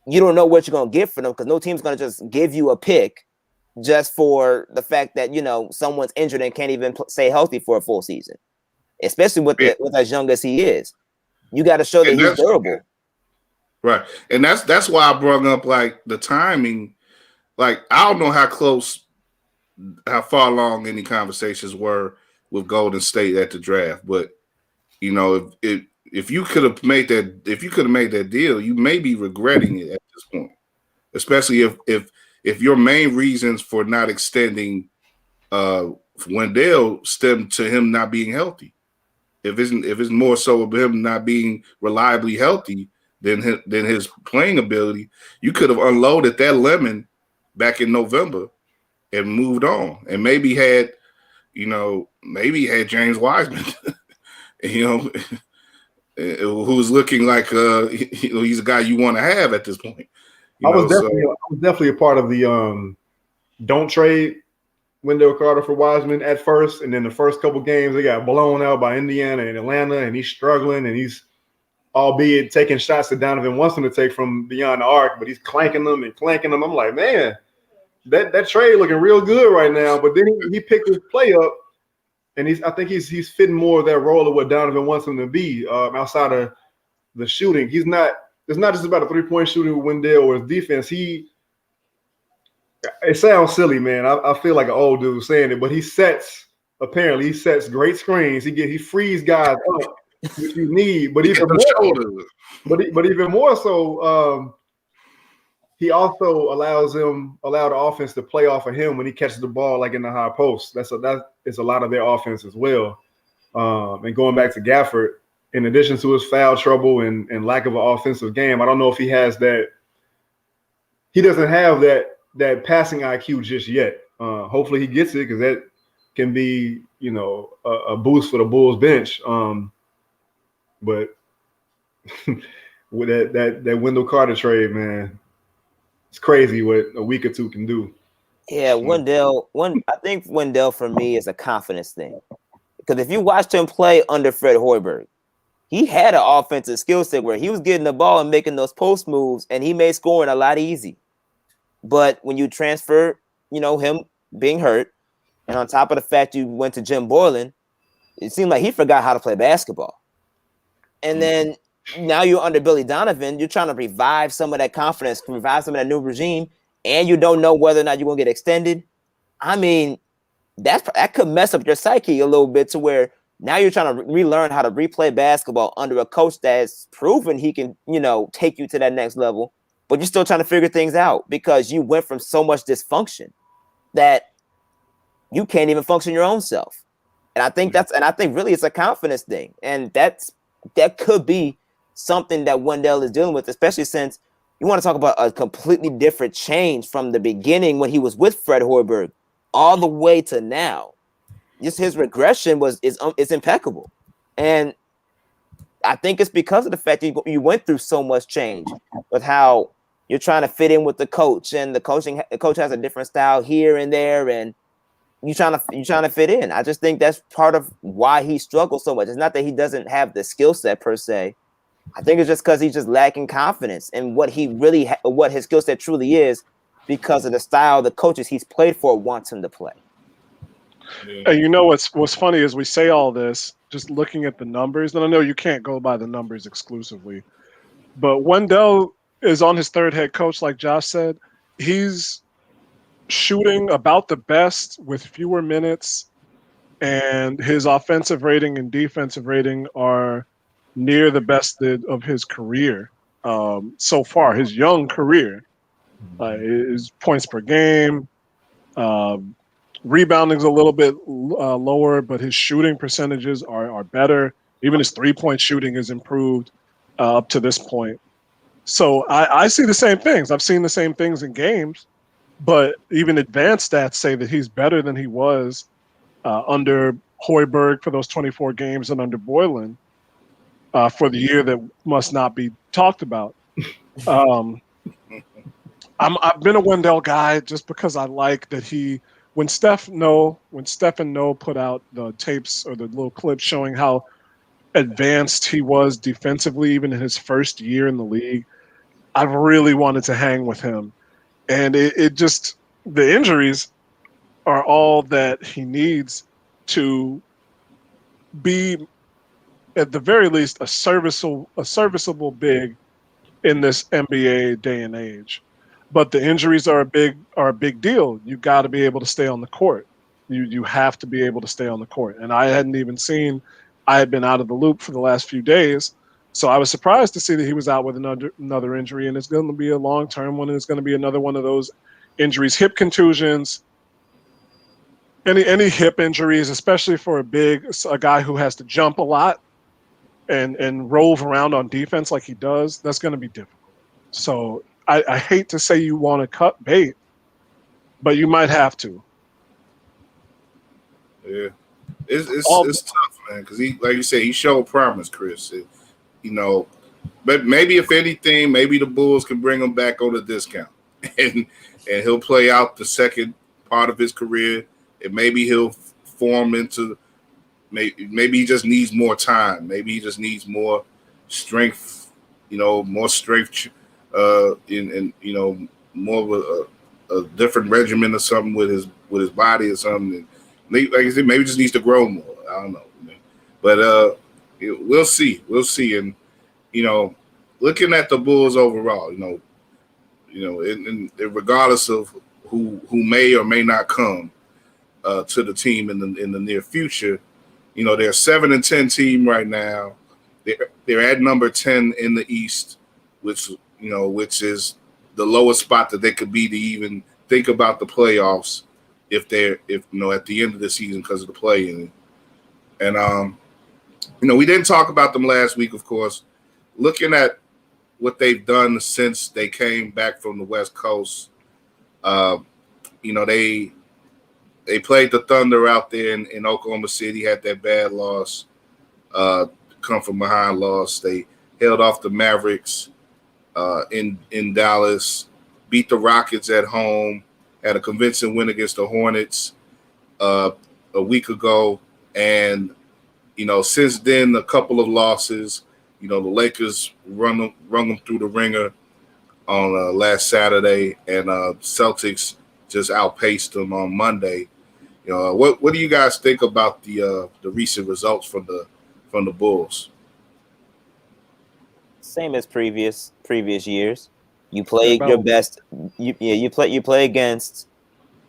you don't know what you're going to get for them, because no team's going to just give you a pick just for the fact that, someone's injured and can't even stay healthy for a full season, especially with as young as he is. You got to show that he's durable. Right. And that's why I brought up like the timing. Like I don't know how far along any conversations were with Golden State at the draft, but you know, if you could have made that deal, you may be regretting it at this point. Especially if your main reasons for not extending Wendell stem to him not being healthy. If it's more so of him not being reliably healthy than his playing ability, you could have unloaded that lemon back in November and moved on, and maybe had James Wiseman, who's looking like he's a guy you want to have at this point. I was definitely a part of the don't trade Wendell Carter for Wiseman at first, and then the first couple games they got blown out by Indiana and Atlanta, and he's struggling, and he's albeit taking shots that Donovan wants him to take from beyond the arc, but he's clanking them. I'm like, man, that trade looking real good right now. But then he picked his play up, and I think he's fitting more of that role of what Donovan wants him to be outside of the shooting. It's not just about a 3-point shooting with Wendell or his defense. It sounds silly, man. I feel like an old dude saying it, but he sets great screens. He frees guys up, which you need. But even more so, he also allowed the offense to play off of him when he catches the ball like in the high post. That is a lot of their offense as well. And going back to Gafford, in addition to his foul trouble and lack of an offensive game, I don't know if he has that. He doesn't have that passing IQ just yet. Hopefully he gets it, because that can be, a boost for the Bulls bench. But with that Wendell Carter trade, man, it's crazy what a week or two can do. Yeah, I think Wendell for me is a confidence thing. Because if you watched him play under Fred Hoiberg, he had an offensive skill set where he was getting the ball and making those post moves, and he made scoring a lot easy. But when you transfer, him being hurt, and on top of the fact you went to Jim Boylan, it seemed like he forgot how to play basketball. And then now you're under Billy Donovan, you're trying to revive some of that confidence, revive some of that new regime, and you don't know whether or not you're going to get extended. I mean, that could mess up your psyche a little bit, to where now you're trying to relearn how to replay basketball under a coach that's proven he can, take you to that next level. But you're still trying to figure things out because you went from so much dysfunction that you can't even function your own self. And I think really it's a confidence thing. And that could be something that Wendell is dealing with, especially since you want to talk about a completely different change from the beginning when he was with Fred Hoiberg all the way to now. Just his regression is impeccable. And I think it's because of the fact that you went through so much change with how you're trying to fit in with the coach, and the coach has a different style here and there, and you're trying to fit in. I just think that's part of why he struggles so much. It's not that he doesn't have the skill set per se. I think it's just because he's just lacking confidence in what what his skill set truly is, because of the style the coaches he's played for wants him to play. And what's funny is we say all this just looking at the numbers, and I know you can't go by the numbers exclusively, but Wendell is on his third head coach, like Josh said. He's shooting about the best with fewer minutes, and his offensive rating and defensive rating are near the best of his career so far, his young career. His points per game, rebounding's a little bit lower, but his shooting percentages are better. Even his 3-point shooting has improved up to this point. So I see the same things. I've seen the same things in games, but even advanced stats say that he's better than he was under Hoiberg for those 24 games and under Boylan for the year that must not be talked about. I've been a Wendell guy just because I like that when Steph and Noah put out the tapes or the little clips showing how advanced he was defensively, even in his first year in the league, I've really wanted to hang with him. And the injuries are all that he needs to be, at the very least, a serviceable big in this NBA day and age. But the injuries are a big deal. You got to be able to stay on the court. You have to be able to stay on the court. And I hadn't even seen. I had been out of the loop for the last few days, so I was surprised to see that he was out with another injury, and it's going to be a long term one. And it's going to be another one of those injuries, hip contusions, any hip injuries, especially for a guy who has to jump a lot and rove around on defense like he does. That's going to be difficult. So I hate to say you want to cut bait, but you might have to. Yeah, it's tough, man, because he, like you said, he showed promise, Chris. But maybe if anything, maybe the Bulls can bring him back on a discount, and he'll play out the second part of his career, and maybe he'll form into. Maybe he just needs more time. Maybe he just needs more strength. More strength, and more of a different regimen or something with his body or something. And like I said, maybe just needs to grow more. I don't know, man. But we'll see. We'll see. And looking at the Bulls overall, and regardless of who may or may not come to the team in the near future, they're a 7-10 team right now. They're at number 10 in the East, which is the lowest spot that they could be to even think about the playoffs if at the end of the season because of the play-in. And we didn't talk about them last week, of course. Looking at what they've done since they came back from the West Coast, they played the Thunder out there in Oklahoma City, had that bad loss, come from behind loss. They held off the Mavericks in Dallas, beat the Rockets at home, had a convincing win against the Hornets a week ago. And, since then, a couple of losses. The Lakers run them through the ringer on last Saturday, and Celtics just outpaced them on Monday. What do you guys think about the recent results from the Bulls? Same as previous years. You play your best. You play against.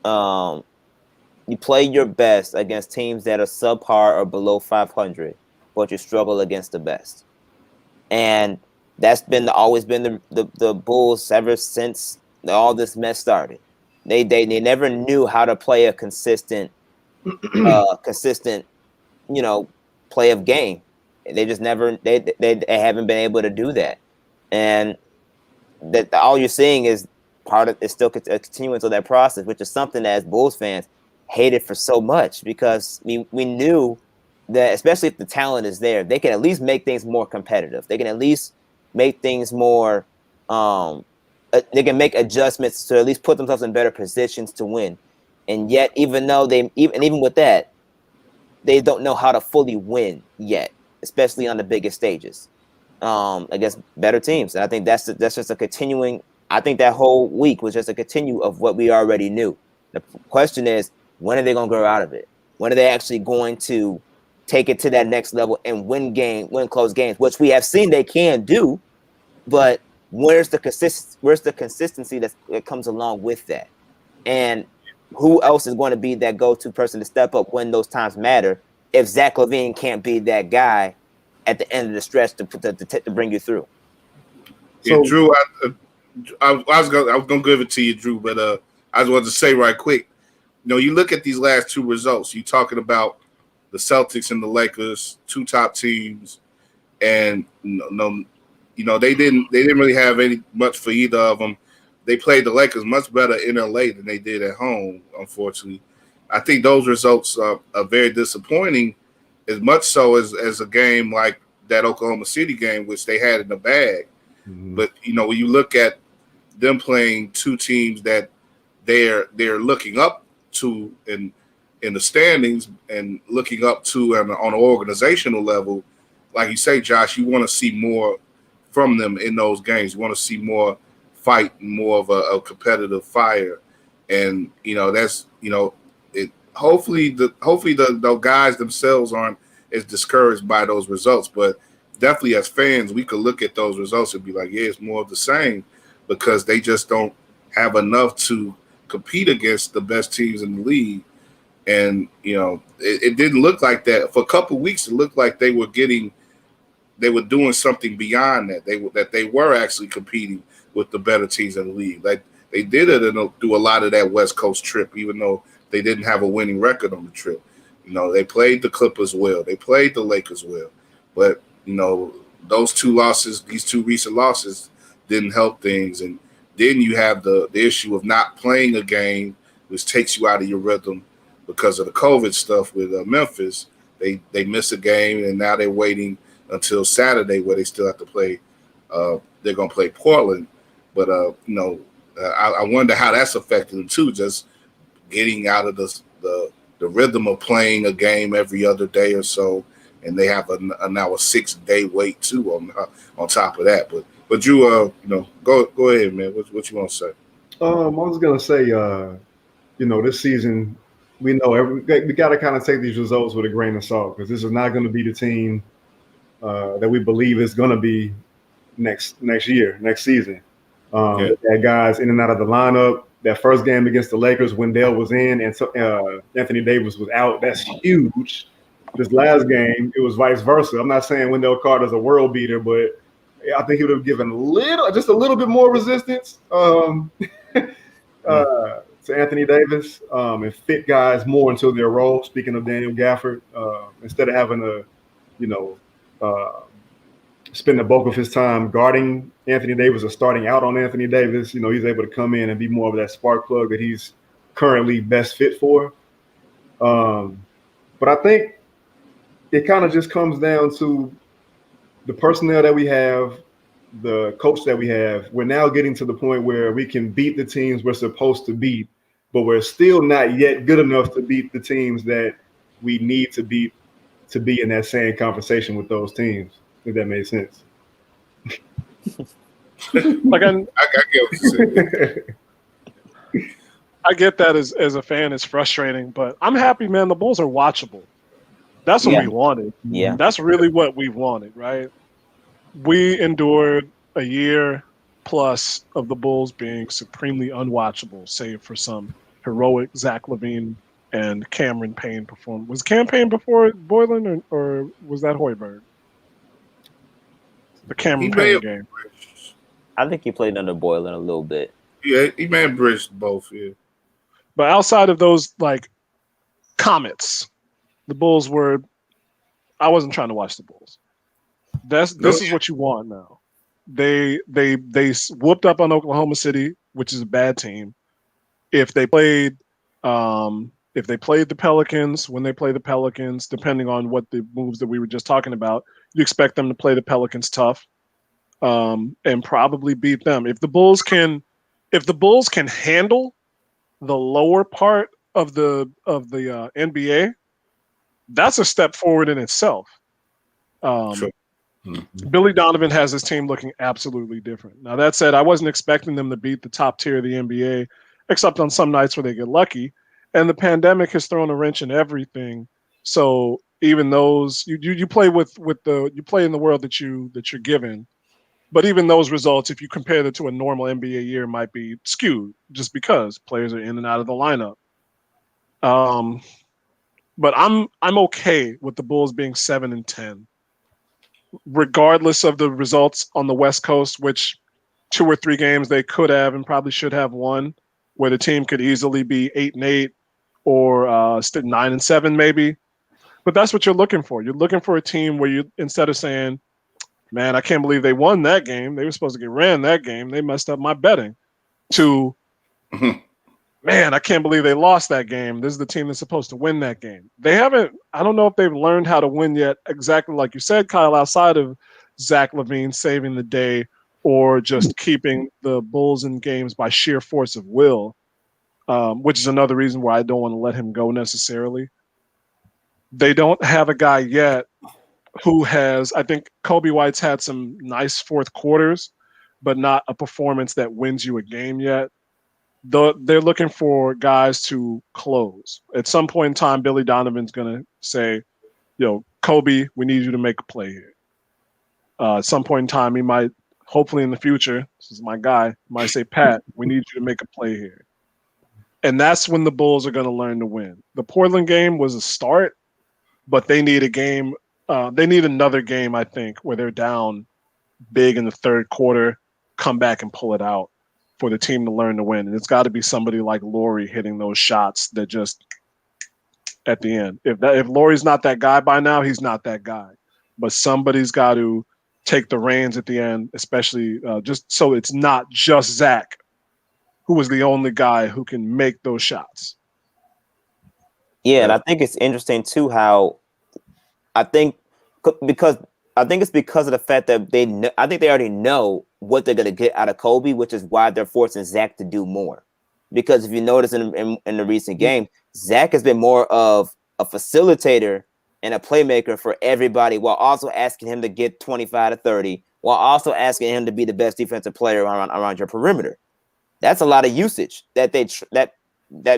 You play your best against teams that are subpar or below 500, but you struggle against the best. And that's always been the Bulls ever since all this mess started. They never knew how to play a consistent play of game. They just never they haven't been able to do that. And that all you're seeing is still a continuance of that process, which is something that as Bulls fans hated for so much, because we knew that, especially if the talent is there, they can at least make things more competitive. They can at least make things more. They can make adjustments to at least put themselves in better positions to win. And yet, even with that, they don't know how to fully win yet, especially on the biggest stages against better teams. And I think that's just a continuing. I think that whole week was just a continue of what we already knew. The question is, when are they going to grow out of it? When are they actually going to take it to that next level and win close games, which we have seen they can do, but where's the consistency that comes along with that? And who else is going to be that go-to person to step up when those times matter if Zach LaVine can't be that guy at the end of the stretch to bring you through? So, Drew, I was gonna give it to you, Drew, but I just wanted to say right quick, you look at these last two results. You're talking about the Celtics and the Lakers, two top teams, and they didn't really have any much for either of them. They played the Lakers much better in LA than they did at home, unfortunately. I think those results are very disappointing, as much so as a game like that Oklahoma City game, which they had in the bag. Mm-hmm. But, when you look at them playing two teams that they're looking up to in the standings and looking up to on an organizational level, like you say, Josh, you want to see more from them in those games. You want to see more fight, more of a competitive fire. And, that's, hopefully the guys themselves aren't as discouraged by those results. But definitely as fans, we could look at those results and be like, yeah, it's more of the same, because they just don't have enough to compete against the best teams in the league. And, it didn't look like that. For a couple of weeks, it looked like they were doing something beyond that. They were actually competing with the better teams in the league. Like, they did it do a lot of that West Coast trip, even though they didn't have a winning record on the trip. They played the Clippers well. They played the Lakers well. But, those these two recent losses didn't help things. And then you have the issue of not playing a game, which takes you out of your rhythm because of the COVID stuff with Memphis. They miss a game, and now they're waiting until Saturday where they still have to play. They're going to play Portland. But, I wonder how that's affected them too, just getting out of the rhythm of playing a game every other day or so. And they have now a 6-day wait too on top of that. But you go ahead, man. What you want to say? I was gonna say, this season, we know we got to kind of take these results with a grain of salt, because this is not going to be the team that we believe is going to be next season. That guys in and out of the lineup. That first game against the Lakers, Wendell was in and Anthony Davis was out. That's huge. This last game, it was vice versa. I'm not saying Wendell Carter's a world beater, but I think he would have given just a little bit more resistance to Anthony Davis and fit guys more into their role. Speaking of Daniel Gafford, instead of having to, spend the bulk of his time guarding Anthony Davis or starting out on Anthony Davis, he's able to come in and be more of that spark plug that he's currently best fit for. But I think it kind of just comes down to the personnel that we have, the coach that we have. We're now getting to the point where we can beat the teams we're supposed to beat, but we're still not yet good enough to beat the teams that we need to beat to be in that same conversation with those teams, if that makes sense. Like I get what you're saying. I get that as a fan, it's frustrating, but I'm happy, man. The Bulls are watchable. That's what we wanted. Yeah. That's really what we wanted, right? We endured a year plus of the Bulls being supremely unwatchable, save for some heroic Zach LaVine and Cameron Payne performance. Was Cam Payne before Boylan, or was that Hoiberg? The Cameron Payne game. I think he played under Boylan a little bit. Yeah, he may have bridged both, yeah. But outside of those, like, comets, the Bulls were – I wasn't trying to watch the Bulls. This is what you want now. They whooped up on Oklahoma City, which is a bad team. If they played the Pelicans, when they play the Pelicans, depending on what the moves that we were just talking about, you expect them to play the Pelicans tough, and probably beat them. If the Bulls can handle the lower part of the NBA, that's a step forward in itself. Sure. Billy Donovan has his team looking absolutely different. Now, that said, I wasn't expecting them to beat the top tier of the NBA, except on some nights where they get lucky. And the pandemic has thrown a wrench in everything. So even those you play you play in the world that you're given. But even those results, if you compare them to a normal NBA year, might be skewed just because players are in and out of the lineup. But I'm okay with the Bulls being 7-10. Regardless of the results on the West Coast, which 2 or 3 games they could have and probably should have won, where the team could easily be 8-8 or 9-7 maybe. But that's what you're looking for. You're looking for a team where you, instead of saying, man, I can't believe they won that game, they were supposed to get ran that game, they messed up my betting, to man, I can't believe they lost that game. This is the team that's supposed to win that game. They haven't, I don't know if they've learned how to win yet, exactly like you said, Kyle, outside of Zach LaVine saving the day or just keeping the Bulls in games by sheer force of will, which is another reason why I don't want to let him go necessarily. They don't have a guy yet who has, I think Kobe White's had some nice fourth quarters, but not a performance that wins you a game yet. They're looking for guys to close. At some point in time, Billy Donovan's going to say, Kobe, we need you to make a play here. At some point in time, he might, hopefully in the future, this is my guy, might say, Pat, we need you to make a play here. And that's when the Bulls are going to learn to win. The Portland game was a start, but they need a game. They need another game, I think, where they're down big in the third quarter, come back and pull it out for the team to learn to win. And it's got to be somebody like Laurie hitting those shots that just at the end. If Laurie's not that guy by now, he's not that guy. But somebody's got to take the reins at the end, especially just so it's not just Zach, who was the only guy who can make those shots. Yeah, and I think it's interesting too how because it's because of the fact that I think they already know what they're going to get out of Kobe, which is why they're forcing Zach to do more. Because if you notice in the recent game, Zach has been more of a facilitator and a playmaker for everybody, while also asking him to get 25 to 30, while also asking him to be the best defensive player around your perimeter. That's a lot of usage that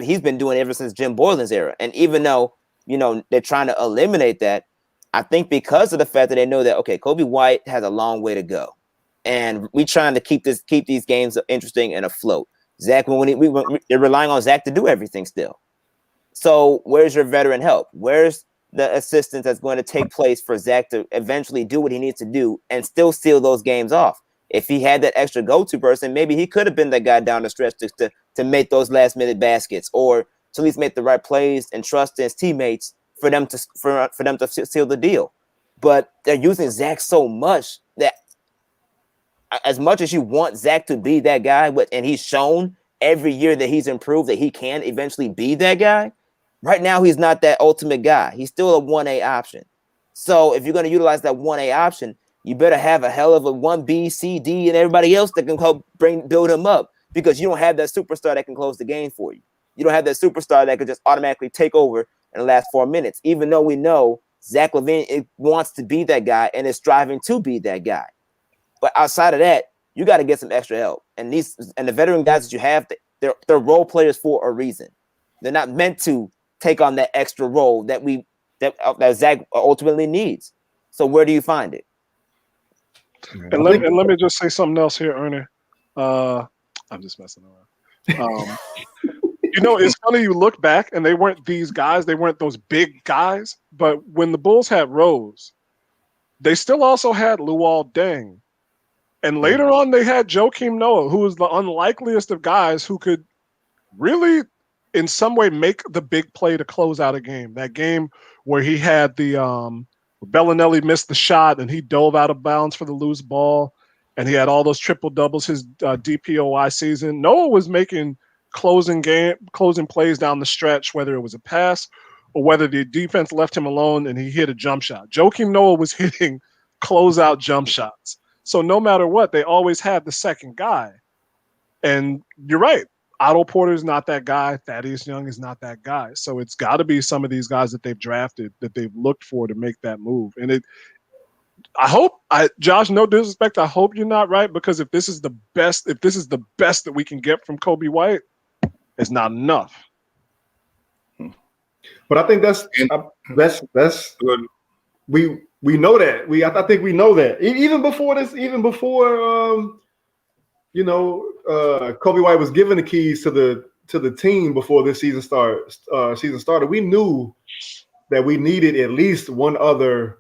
he's been doing ever since Jim Boylan's era. And even though, they're trying to eliminate that, I think because of the fact that they know that, okay, Kobe White has a long way to go. And we trying to keep these games interesting and afloat. Zach, they're relying on Zach to do everything still. So where's your veteran help? Where's the assistance that's going to take place for Zach to eventually do what he needs to do and still seal those games off? If he had that extra go-to person, maybe he could have been that guy down the stretch to make those last-minute baskets, or to at least make the right plays and trust his teammates for them to seal the deal. But they're using Zach so much that as much as you want Zach to be that guy, and he's shown every year that he's improved, that he can eventually be that guy, right now he's not that ultimate guy. He's still a 1A option. So if you're going to utilize that 1A option, you better have a hell of a 1B, C, D, and everybody else that can help build him up, because you don't have that superstar that can close the game for you. You don't have that superstar that could just automatically take over in the last 4 minutes, even though we know Zach LaVine wants to be that guy and is striving to be that guy. But outside of that, you got to get some extra help. And the veteran guys that you have, they're role players for a reason. They're not meant to take on that extra role that Zach ultimately needs. So where do you find it? And let me just say something else here, Ernie. I'm just messing around. It's funny, you look back and they weren't these guys, they weren't those big guys, but when the Bulls had Rose, they still also had Luol Deng. And later on, they had Joakim Noah, who was the unlikeliest of guys who could really, in some way, make the big play to close out a game. That game where he had Bellinelli missed the shot and he dove out of bounds for the loose ball, and he had all those triple doubles his DPOY season. Noah was making closing plays down the stretch, whether it was a pass or whether the defense left him alone and he hit a jump shot. Joakim Noah was hitting closeout jump shots. So no matter what, they always had the second guy. And you're right. Otto Porter's not that guy. Thaddeus Young is not that guy. So it's got to be some of these guys that they've drafted, that they've looked for to make that move. And Josh, no disrespect, I hope you're not right, because if this is the best that we can get from Kobe White, it's not enough. But I think that's good. We know that. I think we know that. Even before this, Kobe White was given the keys to the team before this season started. We knew that we needed at least one other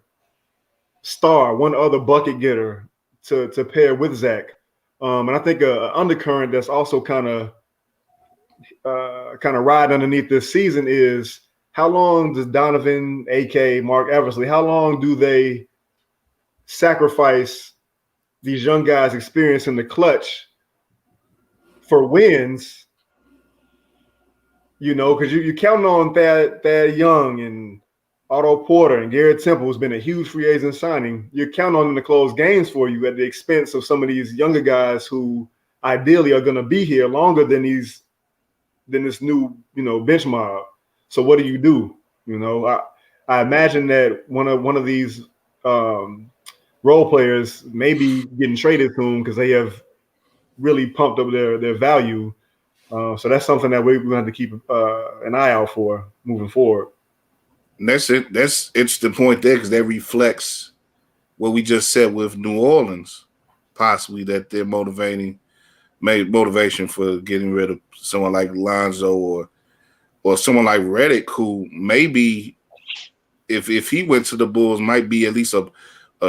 star, one other bucket getter to pair with Zach. And I think an undercurrent that's also kind of ride underneath this season is, how long does Donovan, a.k.a. Mark Eversley, how long do they sacrifice these young guys' experience in the clutch for wins? Because you count on Thad Young and Otto Porter and Garrett Temple, who's been a huge free agent signing. You're counting on them to close games for you at the expense of some of these younger guys who ideally are going to be here longer than this new bench mob. So what do? I imagine that one of these role players may be getting traded soon because they have really pumped up their value. So that's something that we're going to have to keep an eye out for moving forward. And that's it. It's the point there, because that reflects what we just said with New Orleans, possibly that they're motivation for getting rid of someone like Lonzo or someone like Redick, who maybe if he went to the Bulls might be at least a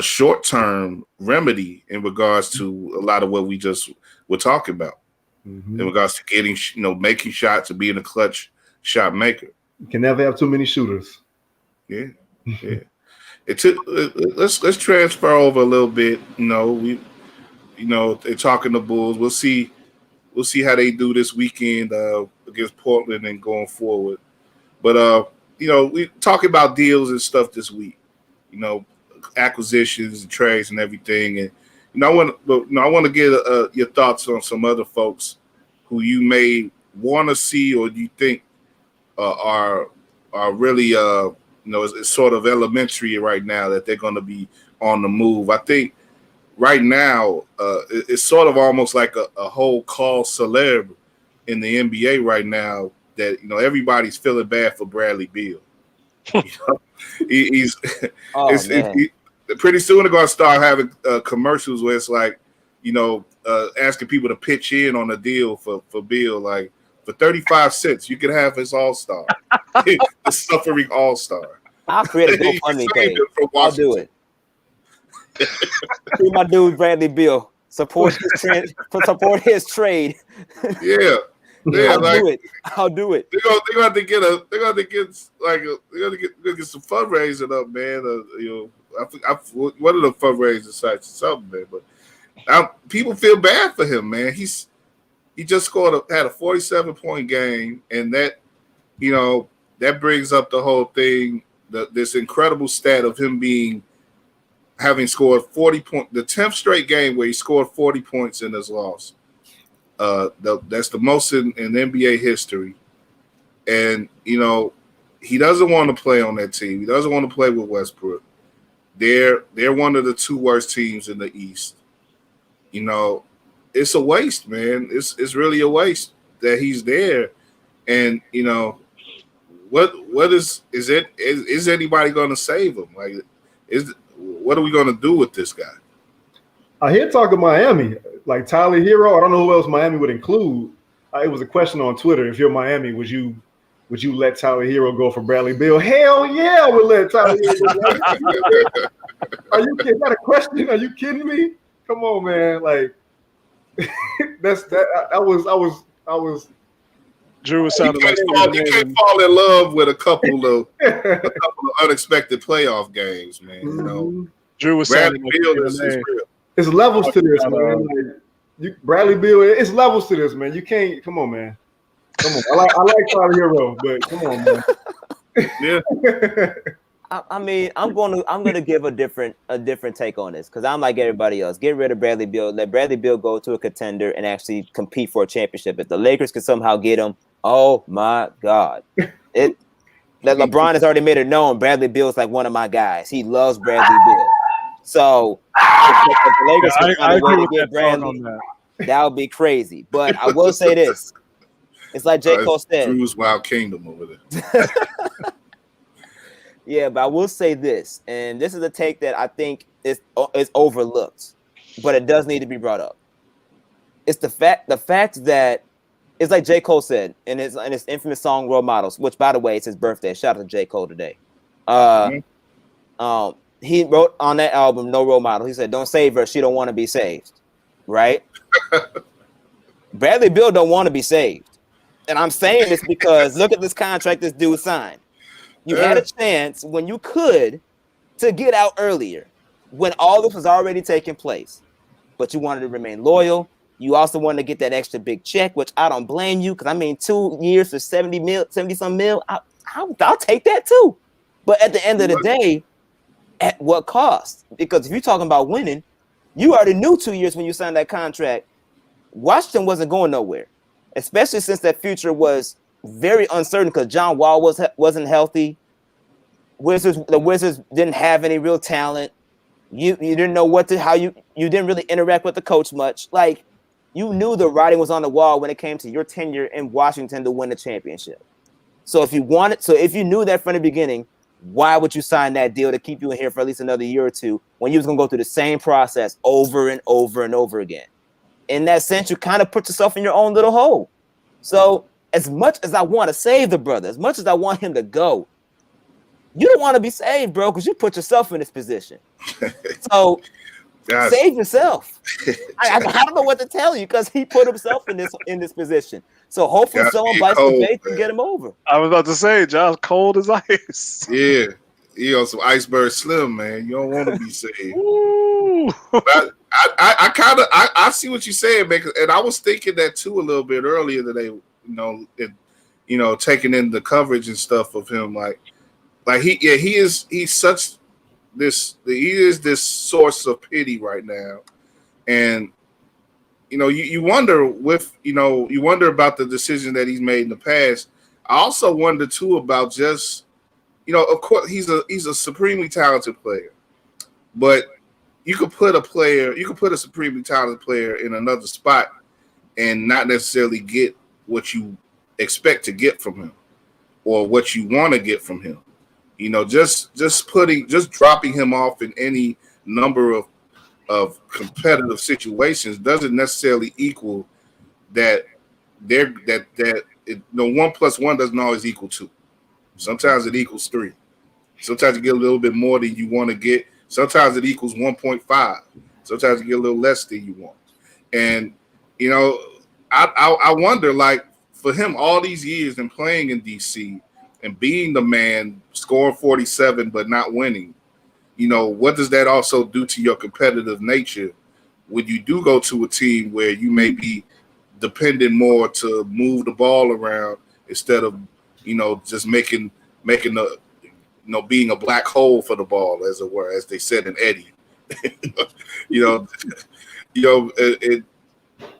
short-term remedy in regards to a lot of what we just were talking about in regards to getting, making shots and being a clutch shot maker. You can never have too many shooters. Yeah. Let's transfer over a little bit. They're talking the Bulls. We'll see how they do this weekend against Portland and going forward. But we talking about deals and stuff this week. Acquisitions and trades and everything. And I want to get your thoughts on some other folks who you may want to see or you think are really it's sort of elementary right now that they're going to be on the move. I think right now it's sort of almost like a whole call celeb in the NBA right now that everybody's feeling bad for Bradley Beal. He's pretty soon they're going to start having commercials where it's like asking people to pitch in on a deal for Beal, like for 35 cents you can have his all-star. The suffering all-star. I'll create a GoFundMe page. I'll do it. Free my dude Bradley Beal. Support his trade. Yeah. I'll do it. They're gonna have to get some fundraising up, man. One of the fundraising sites or something, man. But people feel bad for him, man. He just had a 47-point game, and that that brings up the whole thing. This incredible stat of him having scored 40 points, the 10th straight game where he scored 40 points in his loss. That's the most in NBA history. And, he doesn't want to play on that team. He doesn't want to play with Westbrook. They're one of the two worst teams in the East. It's a waste, man. It's really a waste that he's there. And, what is anybody going to save him? Like, what are we going to do with this guy? I hear talk of Miami, like Tyler Hero. I don't know who else Miami would include. It was a question on Twitter. If you're Miami, would you let Tyler Hero go for Bradley Beal? Hell yeah, I would let Tyler Hero go. Are you kidding? Is that a question? Are you kidding me? Come on, man. Like I was. Drew was sounding like you can't fall in love with a couple of unexpected playoff games, man. Drew was sounding like Beal is real. It's levels to this, man. Bradley Beal, it's levels to this, man. You can't. Come on, man. Come on. I like Tyler Hero, but come on, man. Yeah. I mean, I'm gonna give a different take on this because I'm like everybody else. Get rid of Bradley Beal. Let Bradley Beal go to a contender and actually compete for a championship. If the Lakers can somehow get him, oh my God! That LeBron has already made it known. Bradley Beal is like one of my guys. He loves Bradley Beal. So if the Lakers can find a way to get Bradley, that would be crazy. But I will say this: it's like J. Cole said, Drew's Wild Kingdom over there. Yeah, but I will say this, and this is a take that I think is overlooked, but it does need to be brought up. It's the fact that it's like J. Cole said in his infamous song "Role Models," which, by the way, it's his birthday. Shout out to J. Cole today. He wrote on that album "No Role Model." He said, "Don't save her; she don't want to be saved." Right? Bradley Beal don't want to be saved, and I'm saying this because look at this contract this dude signed. You had a chance when you could to get out earlier when all this was already taking place, but you wanted to remain loyal. You also wanted to get that extra big check, which I don't blame you because 2 years for 70-some mil, I'll take that too. But at the end of the day, at what cost? Because if you're talking about winning, you already knew 2 years when you signed that contract, Washington wasn't going nowhere, especially since that future was very uncertain because John Wall wasn't healthy. The Wizards didn't have any real talent. You didn't know you didn't really interact with the coach much. Like you knew the writing was on the wall when it came to your tenure in Washington to win the championship. So if you knew that from the beginning, why would you sign that deal to keep you in here for at least another year or two when you was gonna go through the same process over and over and over again? In that sense, you kind of put yourself in your own little hole. So as much as I want to save the brother, as much as I want him to go, you don't want to be saved, bro, because you put yourself in this position. So save yourself. I don't know what to tell you because he put himself in this position. So hopefully someone bites the bait and get him over. I was about to say, Josh, cold as ice. Yeah. You know, some iceberg slim, man. You don't want to be saved. I see what you're saying, man. And I was thinking that too a little bit earlier today, taking in the coverage and stuff of him. He is this source of pity right now. And you wonder about the decision that he's made in the past. I also wonder too about just, of course he's a supremely talented player, but you could put a supremely talented player in another spot and not necessarily get what you expect to get from him or what you want to get from him. Just dropping him off in any number of competitive situations doesn't necessarily equal that 1 + 1 doesn't always equal 2. Sometimes it equals 3. Sometimes you get a little bit more than you want to get. Sometimes it equals 1.5. Sometimes you get a little less than you want. And I wonder, like, for him all these years and playing in DC and being the man, scoring 47 but not winning, what does that also do to your competitive nature when you do go to a team where you may be dependent more to move the ball around instead of, just making being a black hole for the ball, as it were, as they said in Eddie.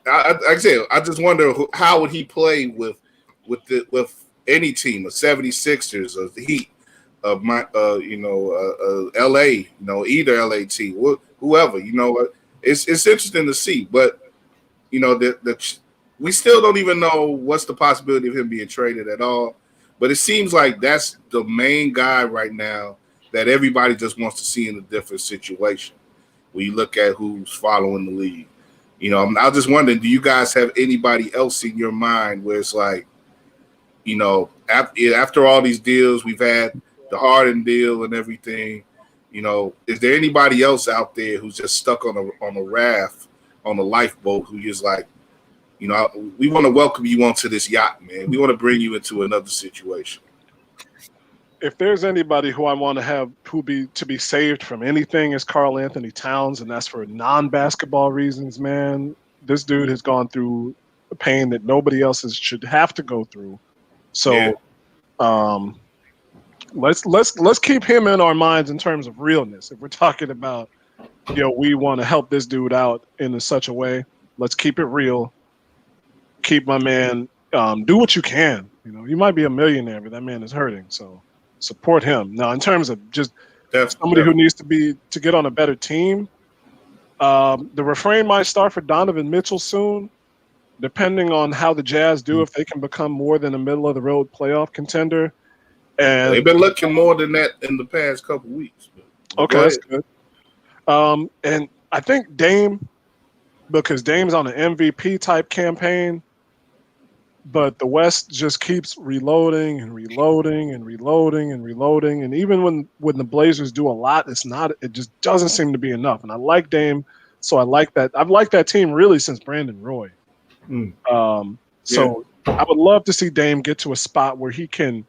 I just wonder how would he play with any team, a 76ers or the Heat, LA, either LA team, whoever. It's interesting to see, but we still don't even know what's the possibility of him being traded at all. But it seems like that's the main guy right now that everybody just wants to see in a different situation. When you look at who's following the league, I was just wondering, do you guys have anybody else in your mind where it's like, after all these deals, we've had the Harden deal and everything, is there anybody else out there who's just stuck on a raft, on a lifeboat, who is like, we want to welcome you onto this yacht, man. We want to bring you into another situation. If there's anybody who I want to have to be saved from anything, is Karl Anthony Towns, and that's for non-basketball reasons, man. This dude has gone through a pain that nobody else should have to go through. So, let's keep him in our minds in terms of realness. If we're talking about, we want to help this dude out in such a way, let's keep it real. Keep my man. Do what you can. You might be a millionaire, but that man is hurting. So support him. Now, in terms of just somebody who needs to get on a better team, the refrain might start for Donovan Mitchell soon, depending on how the Jazz do, if they can become more than a middle of the road playoff contender. And they've been looking more than that in the past couple weeks. Okay, that's good. And I think Dame, because Dame's on an MVP type campaign, but the West just keeps reloading and reloading and reloading and reloading. And even when the Blazers do a lot, it just doesn't seem to be enough. And I like Dame, so I like that. I've liked that team really since Brandon Roy. So I would love to see Dame get to a spot where he can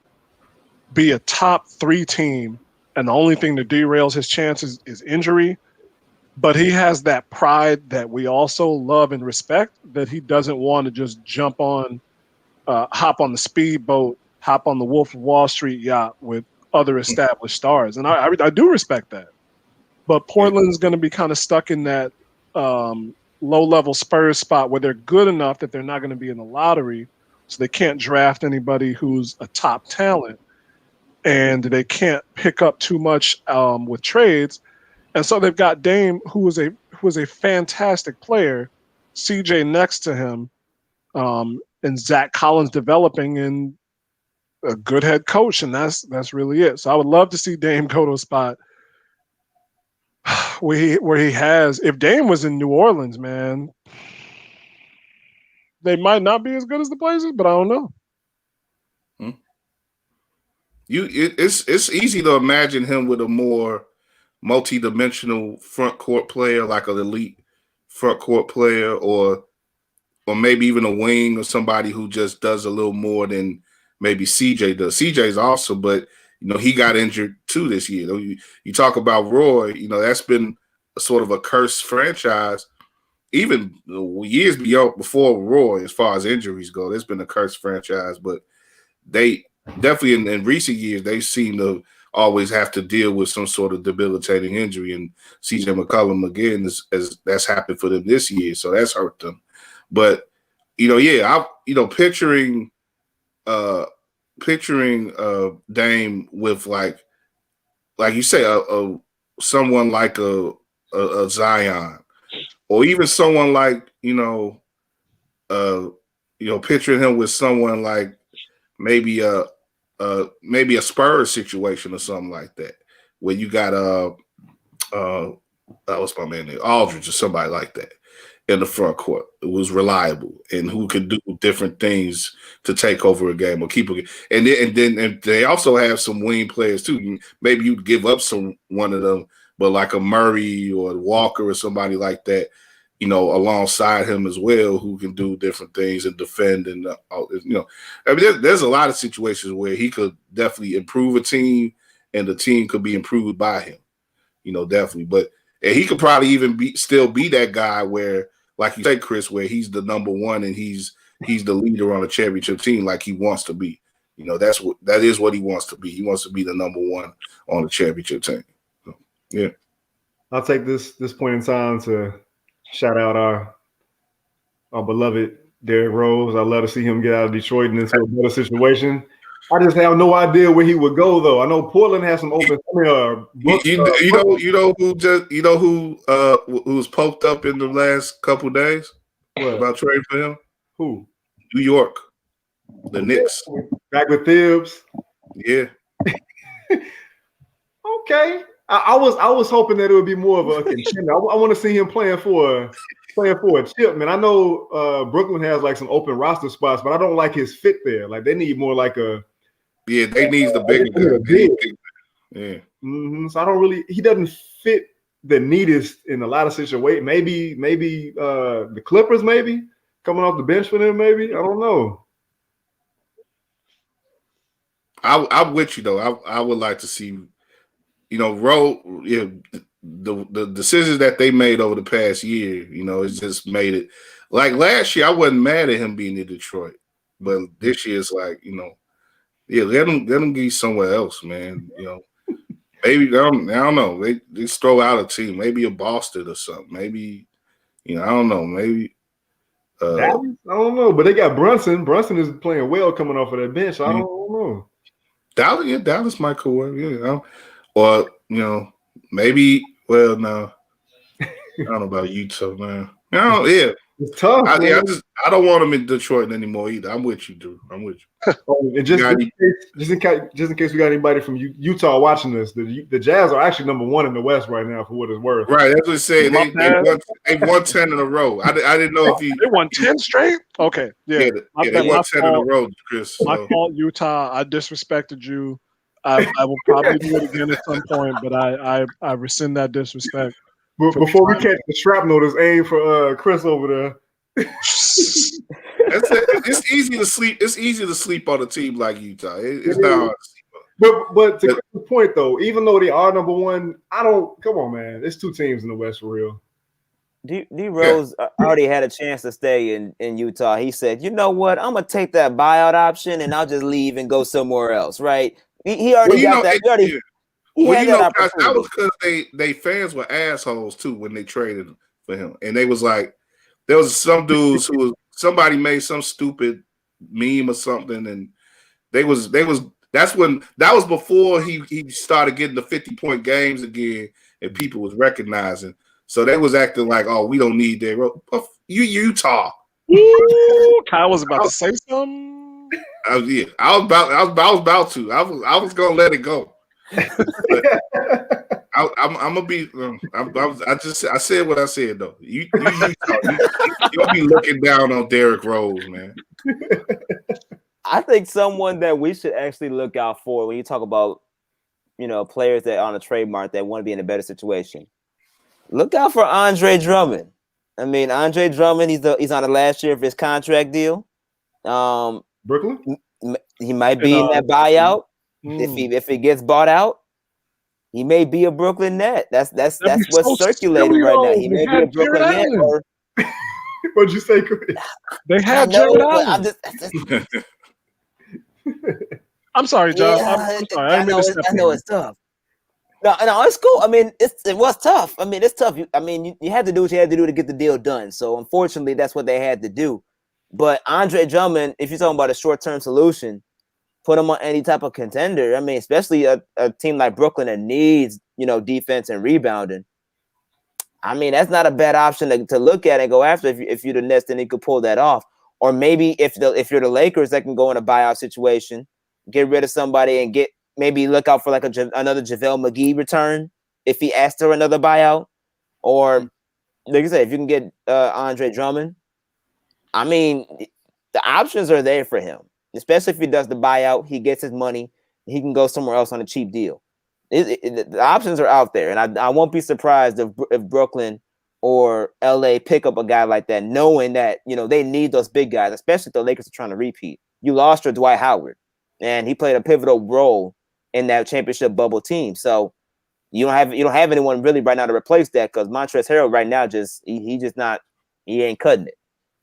be a top 3 team, and the only thing that derails his chances is injury. But he has that pride that we also love and respect, that he doesn't want to just hop on the speedboat, hop on the Wolf of Wall Street yacht with other established stars. And I do respect that. But Portland's going to be kind of stuck in that low-level Spurs spot where they're good enough that they're not going to be in the lottery, so they can't draft anybody who's a top talent, and they can't pick up too much with trades. And so they've got Dame, who is a fantastic player, CJ next to him, and Zach Collins developing. And a good head coach, and that's really it. So I would love to see Dame go to a spot where he has. If Dame was in New Orleans, man, they might not be as good as the Blazers, but I don't know. It's easy to imagine him with a more multi-dimensional front court player, like an elite front court player, or maybe even a wing or somebody who just does a little more than maybe CJ does. CJ's awesome, but he got injured too this year. You talk about Roy, that's been a sort of a cursed franchise. Even years before Roy, as far as injuries go, there's been a cursed franchise, but they definitely in recent years, they seem to always have to deal with some sort of debilitating injury. And CJ McCollum, again, as that's happened for them this year. So that's hurt them. But, picturing Dame with like you say, someone like a Zion, or even someone like, picturing him with someone like maybe a Spurs situation or something like that, where you got what's my man name, Aldridge or somebody like that in the front court. It was reliable and who could do different things to take over a game or keep a game. And then they also have some wing players too. Maybe you give up one of them, but like a Murray or a Walker or somebody like that, alongside him as well, who can do different things and defend. And, there's a lot of situations where he could definitely improve a team and the team could be improved by him, definitely. But and he could probably even still be that guy where, like you say, Chris, where he's the number one and he's the leader on a championship team like he wants to be. That is what he wants to be. He wants to be the number one on the championship team. So, yeah. I'll take this point in time to shout out our beloved Derrick Rose. I'd love to see him get out of Detroit and into a better situation. I just have no idea where he would go, though. I know Portland has some open. Who was poked up in the last couple days about trading for him? Who? New York, the Knicks. Back with Thibs. Yeah. Okay. I was hoping that it would be more of a contender. I want to see him playing for a chip, man. I know Brooklyn has like some open roster spots, but I don't like his fit there. Like they need more like a they need the bigger guy. Yeah. Mm-hmm. So I don't really. He doesn't fit the neatest in a lot of situations. Maybe the Clippers, maybe coming off the bench for them. Maybe I don't know. I'm with you though. I would like to see. The decisions that they made over the past year, it's just made it. Like last year, I wasn't mad at him being in Detroit, but this year it's like, let him be somewhere else, man. Maybe I don't know. They just throw out a team, maybe a Boston or something. Maybe, I don't know. Maybe. I don't know, but they got Brunson. Brunson is playing well coming off of that bench. So I don't know. Dallas might go well, yeah. Or, maybe, well, no. I don't know about Utah, man. Yeah. It's tough. I don't want him in Detroit anymore either. I'm with you, Drew. I'm with you. And just in case we got anybody from Utah watching this, the Jazz are actually number one in the West right now for what it's worth. Right. That's what I'm saying. They won 10 in a row. I didn't know if they won 10 straight? Okay. Yeah. They won 10 in a row, Chris. My fault, Utah. I disrespected you. I will probably do it again at some point, but I rescind that disrespect. Before we catch the shrapnel, there's aim for Chris over there. It's easy to sleep. It's easy to sleep on a team like Utah. It's not hard to sleep on. But to the point though, even though they are number one, come on, man. There's two teams in the West for real. D Rose already had a chance to stay in Utah. He said, "You know what? I'm gonna take that buyout option and I'll just leave and go somewhere else." Right? He already got that. That was because they fans were assholes too when they traded for him, and they was like, there was some dudes somebody made some stupid meme or something, and that was before he started getting the 50-point games again, and people was recognizing. So they was acting like, oh, we don't need that. You Utah. Ooh, Kyle was about to say something. Yeah, I was about to. I was gonna let it go. But I'm gonna be. I said what I said though. You you'll be looking down on Derrick Rose, man. I think someone that we should actually look out for when you talk about, players that are on a trademark that want to be in a better situation. Look out for Andre Drummond. I mean, Andre Drummond, he's on the last year of his contract deal. Brooklyn? He might be in that buyout. If he gets bought out, he may be a Brooklyn Net. That's what's circulating right now. He may be a Brooklyn Net. Or what'd you say, Chris? They have Jared Allen. I'm sorry, John. Yeah, I'm sorry. I know it's tough. No, it's cool. I mean, it was tough. I mean, it's tough. You had to do what you had to do to get the deal done. So unfortunately, that's what they had to do. But Andre Drummond, if you're talking about a short-term solution, put him on any type of contender. I mean, especially a team like Brooklyn that needs, defense and rebounding. I mean, that's not a bad option to look at and go after if you're the Nets, then he could pull that off. Or maybe if you're the Lakers, that can go in a buyout situation, get rid of somebody and maybe look out for like another JaVale McGee return if he asks for another buyout. Or like I said, if you can get Andre Drummond, I mean, the options are there for him, especially if he does the buyout, he gets his money, he can go somewhere else on a cheap deal. The options are out there, and I won't be surprised if Brooklyn or LA pick up a guy like that, knowing that, they need those big guys, especially if the Lakers are trying to repeat. You lost your Dwight Howard, and he played a pivotal role in that championship bubble team. So you don't have anyone really right now to replace that, because Montrezl Harrell right now he ain't cutting it.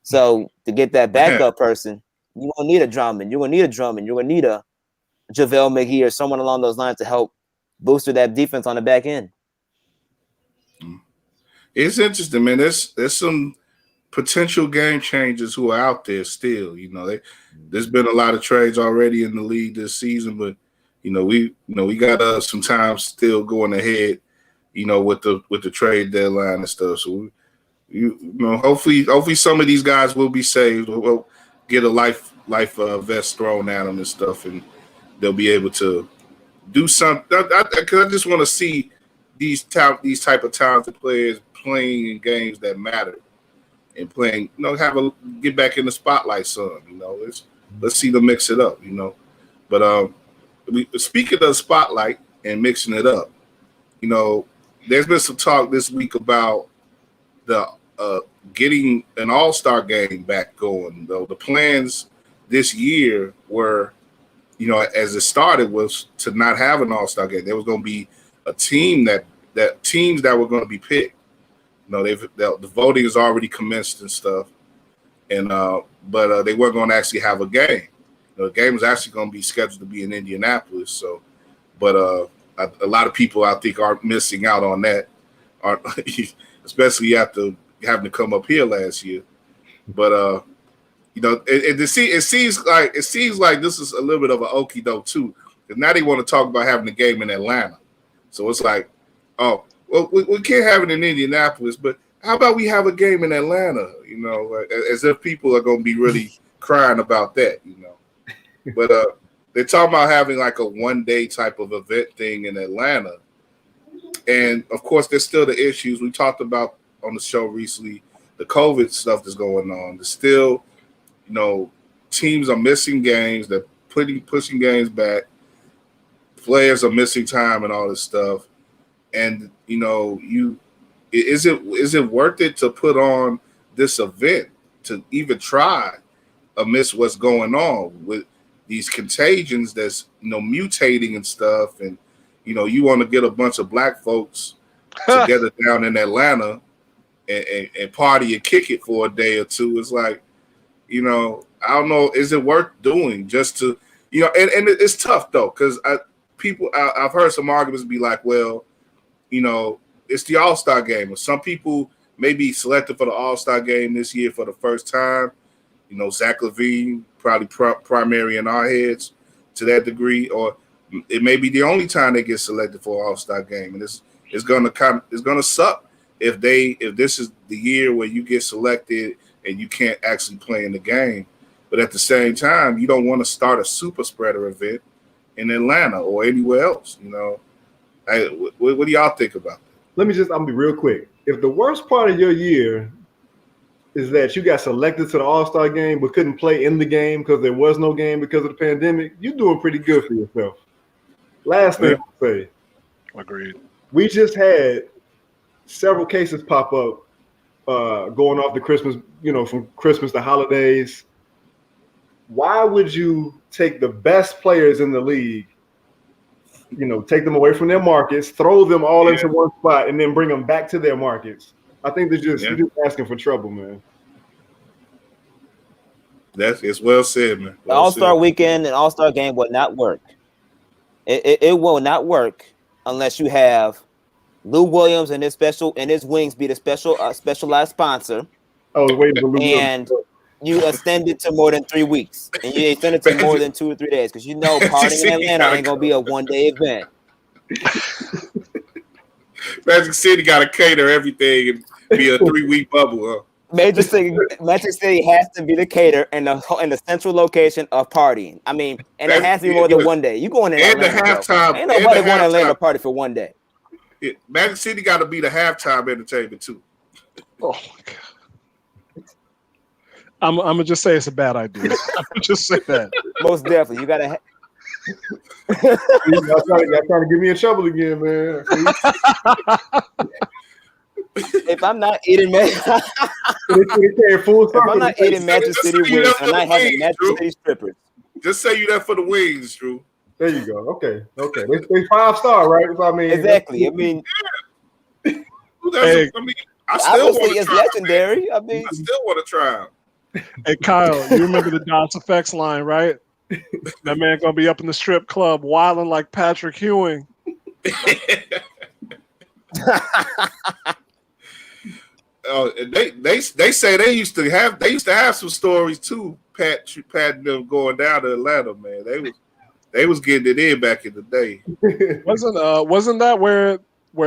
So to get that backup person, you gonna need a Drummond. You're gonna need a Drummond. You're gonna need a JaVale McGee or someone along those lines to help booster that defense on the back end. It's interesting, man. There's some potential game changers who are out there still. There's been a lot of trades already in the league this season, but we got some time still going ahead. With the trade deadline and stuff. So hopefully some of these guys will be saved. We'll get a life vest thrown at them and stuff, and they'll be able to do something. Because I just want to see these type of talented players playing in games that matter and playing. Get back in the spotlight some. Let's see them mix it up. But speaking of spotlight and mixing it up, there's been some talk this week about the getting an all-star game back going. Though the plans this year were, as it started, was to not have an all-star game. There was going to be a team that teams that were going to be picked. The voting has already commenced and stuff, and but they weren't going to actually have a game. The game was actually going to be scheduled to be in Indianapolis. So, but a lot of people I think are missing out on that, especially after having to come up here last year. But it seems like this is a little bit of an okie doke too, because now they want to talk about having a game in Atlanta. So it's like, oh, well, we can't have it in Indianapolis, but how about we have a game in Atlanta? As if people are going to be really crying about that. But they're talking about having like a one-day type of event thing in Atlanta. And, of course, there's still the issues we talked about on the show recently, the COVID stuff that's going on. There's still, teams are missing games. They're pushing games back. Players are missing time and all this stuff. And, is it worth it to put on this event to even try amidst what's going on with these contagions that's mutating and stuff, and you want to get a bunch of black folks together down in Atlanta and party and kick it for a day or two. It's like, I don't know, is it worth doing just to, and it's tough though, because I've heard some arguments be like, well, it's the All-Star game, or some people may be selected for the All-Star game this year for the first time. Zach LaVine, probably primary in our heads to that degree, or it may be the only time they get selected for an All-Star game, and it's gonna suck if this is the year where you get selected and you can't actually play in the game. But at the same time, you don't want to start a super spreader event in Atlanta or anywhere else. You know, hey, what do y'all think about that? I'll be real quick. If the worst part of your year is that you got selected to the All-Star game but couldn't play in the game because there was no game because of the pandemic, you're doing pretty good for yourself. Last thing I'll say. Agreed. We just had several cases pop up going off the Christmas, from Christmas to holidays. Why would you take the best players in the league, take them away from their markets, throw them all into one spot, and then bring them back to their markets? I think you're just asking for trouble, man. It's well said, man. The All-Star weekend and All-Star game will not work. It will not work unless you have Lou Williams and his wings be the specialized sponsor. I was waiting for Lou and Williams. You extend it to more than 3 weeks, and you extend it to more than 2 or 3 days, because partying in Atlanta ain't gonna be a one-day event. Magic City got to cater everything and be a 3-week bubble. Huh? Magic City has to be the cater and the central location of partying. I mean, and it has to be more than one day. You going in and Atlanta, the halftime? Ain't nobody going to Atlanta party for one day. Magic City got to be the halftime entertainment too. Oh my god! I'm gonna just say it's a bad idea. I'm gonna just say that. Most definitely, you gotta. Y'all trying to get me in trouble again, man. If I'm not eating Magic City wings, I'm not having Magic City strippers. Just say you there for the wings, Drew. There you go. Okay. They 5-star, right? So, I mean, exactly. I mean, I still want to try. Legendary. I still want to try them. Hey Kyle, you remember the DOS Effects line, right? That man gonna be up in the strip club wilding like Patrick Ewing. They say they used to have some stories too. Pat and them going down to Atlanta, man. They was getting it in back in the day. Wasn't that where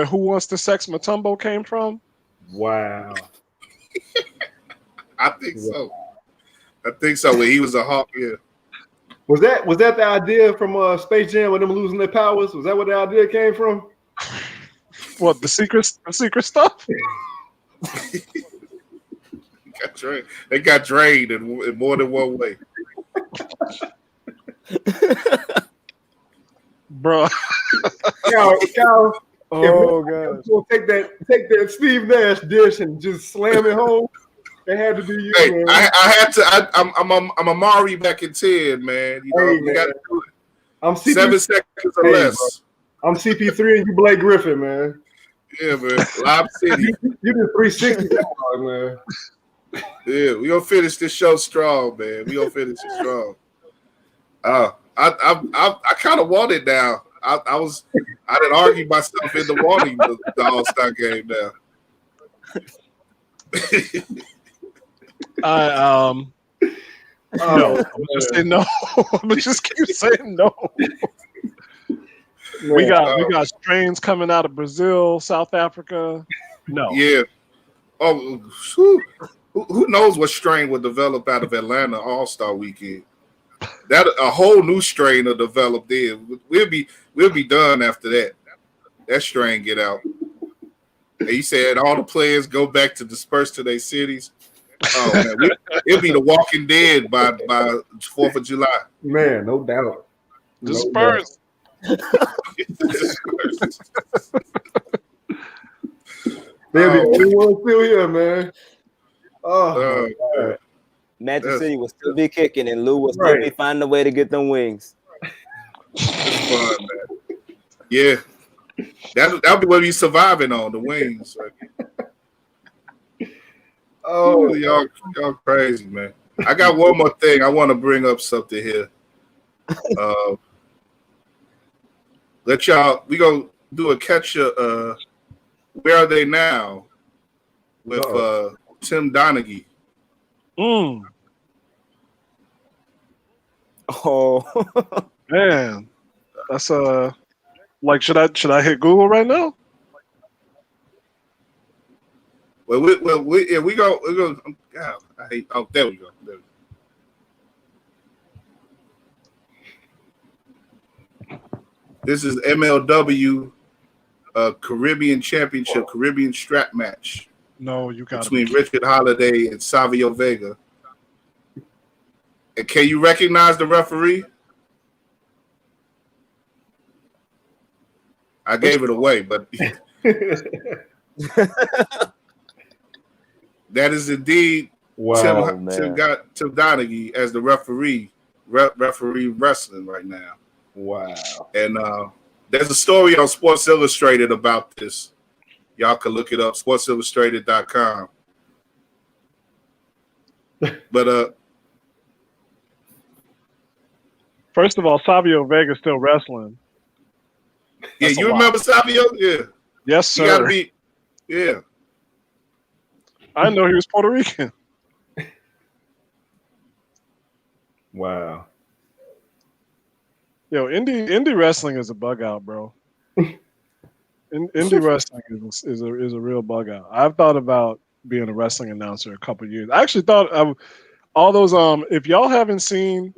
Who Wants to Sex Matumbo came from? Wow. I think so. When he was a Hawk, yeah. Was that the idea from Space Jam with them losing their powers? Was that where the idea came from? What, the secret stuff? They got drained in more than one way. Bro. Cal, oh god. Take that Steve Nash dish and just slam it home. It had to be you, hey, man. I had to. I'm Amari back in 10, man. You got to do it. I'm 7 seconds or less. Bro. I'm CP3 and you Blake Griffin, man. Yeah, man. Lob City. You did 360, man. Yeah, we gonna finish this show strong, man. We gonna finish it strong. I kind of want it now. I didn't argue myself into wanting the All-Star game now. No, I'm gonna say no. I'm gonna just keep saying no. We got strains coming out of Brazil, South Africa. No. Yeah. Oh, who knows what strain will develop out of Atlanta All-Star Weekend? That a whole new strain will develop there. We'll be done after that. That strain get out. And he said all the players go back to disperse to their cities. Oh man, it'll be the Walking Dead by 4th of July. Man, no doubt. Disperse. They'll be the only one still here, man. Oh, Magic City will still be kicking, and Lou will still be finding a way to get them wings. It's fun, man. Yeah, that'll be what he's surviving on, the wings. Oh, y'all crazy, man. I got one more thing. I want to bring up something here. We gonna do a catch up. Where are they now? With Tim Donaghy. Oh man, that's like should I hit Google right now? Well, we go. God, I hate. Oh, there we go. This is MLW Caribbean Championship, Caribbean strap match. No, you got between Richard Holiday and Savio Vega. And can you recognize the referee? I gave it away, but that is indeed Tim Donaghy as the referee wrestling right now. Wow. And there's a story on Sports Illustrated about this. Y'all can look it up, sportsillustrated.com. But first of all, Savio Vega's still wrestling. Yeah, you remember Savio? Yeah. Yes, sir. You gotta be, yeah. I didn't know he was Puerto Rican. Wow. Yo, indie wrestling is a bug out, bro. Indie wrestling is a real bug out. I've thought about being a wrestling announcer a couple years. I actually thought of all those. If y'all haven't seen,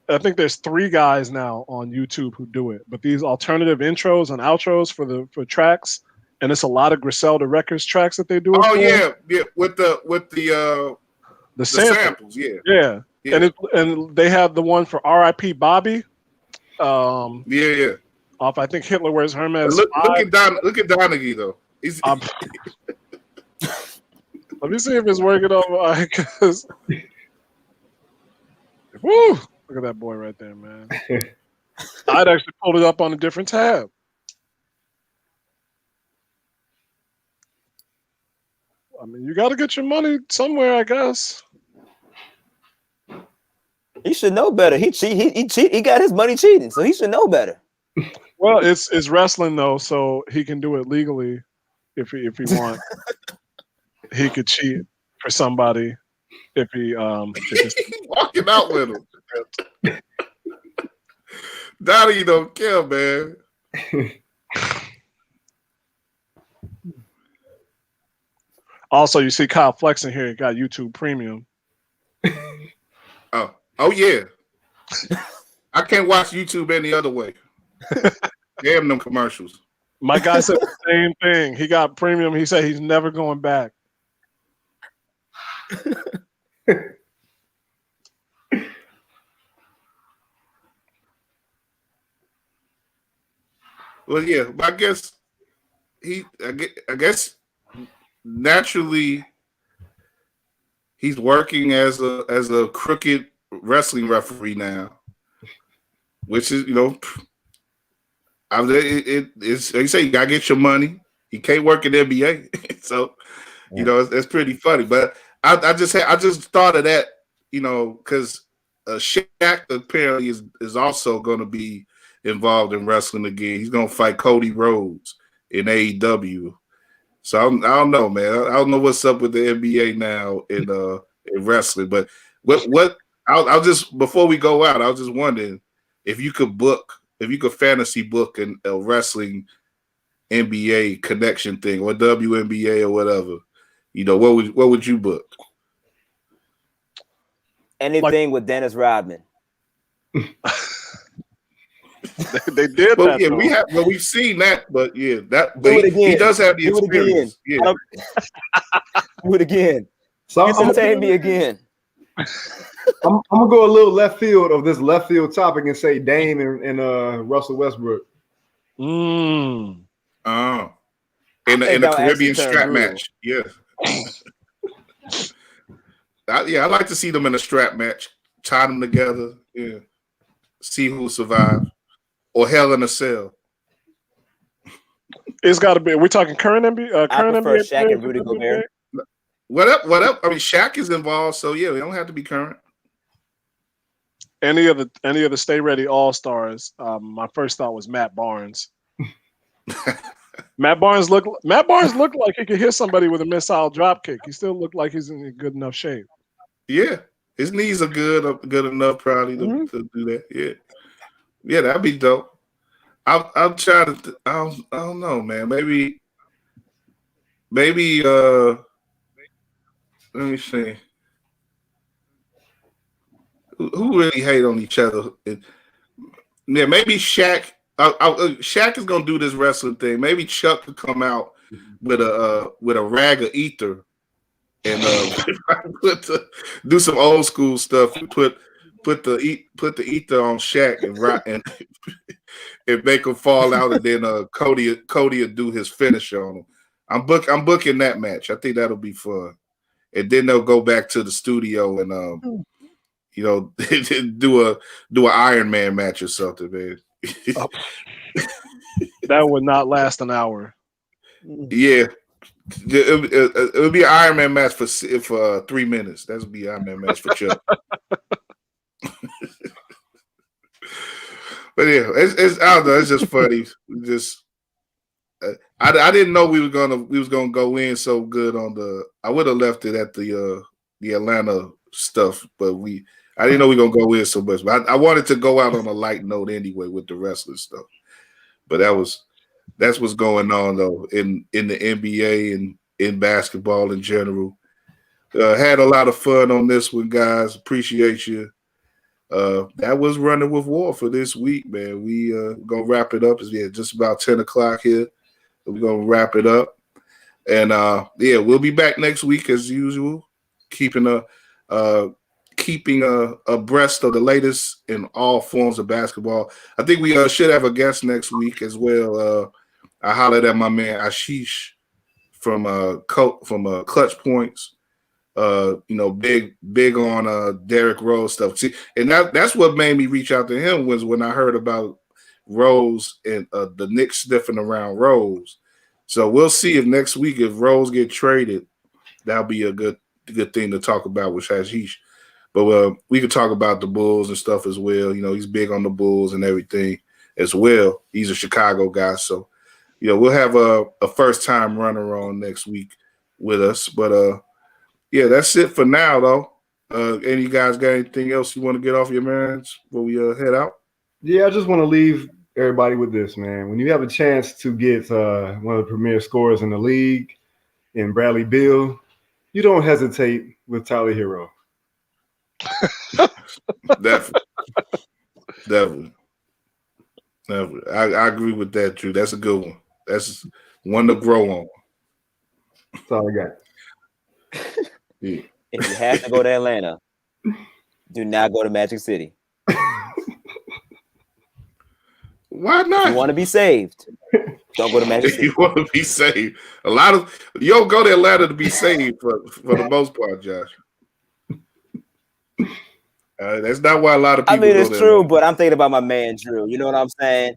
I think there's 3 guys now on YouTube who do it. But these alternative intros and outros for tracks, and it's a lot of Griselda Records tracks that they do. Oh yeah, with the samples, yeah. And they have the one for R.I.P. Bobby. Yeah. Off, I think Hitler Wears Hermes. Look at Donaghy though. Let me see if it's working on because woo! Look at that boy right there, man. I'd actually pulled it up on a different tab. I mean, you got to get your money somewhere, I guess. He should know better. He got his money cheating, so he should know better. Well, it's wrestling though, so he can do it legally if he wants. He could cheat for somebody if he walking out with him. Donnie don't care, man. Also, you see Kyle flexing here. He got YouTube Premium. Oh yeah. I can't watch YouTube any other way. Damn them commercials. My guy said the same thing. He got Premium. He said he's never going back. Well, yeah, but I guess naturally he's working as a crooked wrestling referee now, which is it's they say you gotta get your money. You can't work in the NBA, so it's pretty funny. But I just thought of that, because Shaq apparently is also going to be involved in wrestling again. He's going to fight Cody Rhodes in AEW. So I don't know, man. I don't know what's up with the NBA now in wrestling. But what I'll just, before we go out, I was just wondering if you could fantasy book a wrestling NBA connection thing or WNBA or whatever. What would you book? Anything with Dennis Rodman. They did that. Yeah, we've seen that, but yeah, he does have the experience. Yeah. Do it again. So entertain me again. I'm gonna go a little left field of this left field topic and say Dame and Russell Westbrook. In a Caribbean strap match. Yeah. I'd like to see them in a strap match, tie them together, yeah. See who survives, or Hell in a Cell. It's got to be. We're talking current NBA. I prefer Shaq and Rudy Gobert. What up? I mean, Shaq is involved, so yeah, we don't have to be current. Any of the Stay Ready All Stars. My first thought was Matt Barnes. Matt Barnes looked like he could hit somebody with a missile drop kick. He still looked like he's in good enough shape. Yeah, his knees are good enough probably to do that. Yeah, that'd be dope. I'll try to. I don't know, man. Maybe. Let me see. Who really hate on each other? Yeah, maybe Shaq Shaq is gonna do this wrestling thing. Maybe Chuck could come out with a rag of ether and do some old school stuff. Put the ether on Shaq and and make him fall out, and then Cody will do his finisher on him. I'm booking that match. I think that'll be fun. And then they'll go back to the studio and do an Iron Man match or something, man. That would not last an hour. Yeah. It'll be an Iron Man match for 3 minutes. That'll be an Iron Man match for Chuck. But yeah, it's I don't know. It's just funny. I didn't know we was gonna go in so good on the. I would have left it at the Atlanta stuff, but I didn't know we were gonna go in so much. But I wanted to go out on a light note anyway with the wrestling stuff. But that's what's going on though in the NBA and in basketball in general. Had a lot of fun on this one, guys. Appreciate you. That was Running with WARR for this week, man. We gonna wrap it up. It's just about 10 o'clock here. We're gonna wrap it up, and we'll be back next week as usual, keeping abreast of the latest in all forms of basketball. I think we should have a guest next week as well. I hollered at my man Ashish from Clutch Points. Big on Derrick Rose stuff. See, and that's what made me reach out to him was when I heard about Rose and the Knicks sniffing around Rose. So we'll see if next week if Rose get traded, that'll be a good thing to talk about with Hashish. But we could talk about the Bulls and stuff as well. He's big on the Bulls and everything as well. He's a Chicago guy, so we'll have a first time runner on next week with us. But that's it for now though. Any guys got anything else you want to get off your minds before we head out? Yeah, I just want to leave everybody with this, man. When you have a chance to get one of the premier scorers in the league in Bradley Beal, you don't hesitate with Tyler Hero. Definitely. I agree with that, Drew. That's a good one. That's one to grow on. That's all I got. Yeah. If you have to go to Atlanta, do not go to Magic City. Why not? If you want to be saved, don't go to Magic City. You want to be saved. A lot of you don't go to Atlanta to be saved for the most part, Josh. That's not why a lot of people. I mean, it's true, but I'm thinking about my man Drew. You know what I'm saying?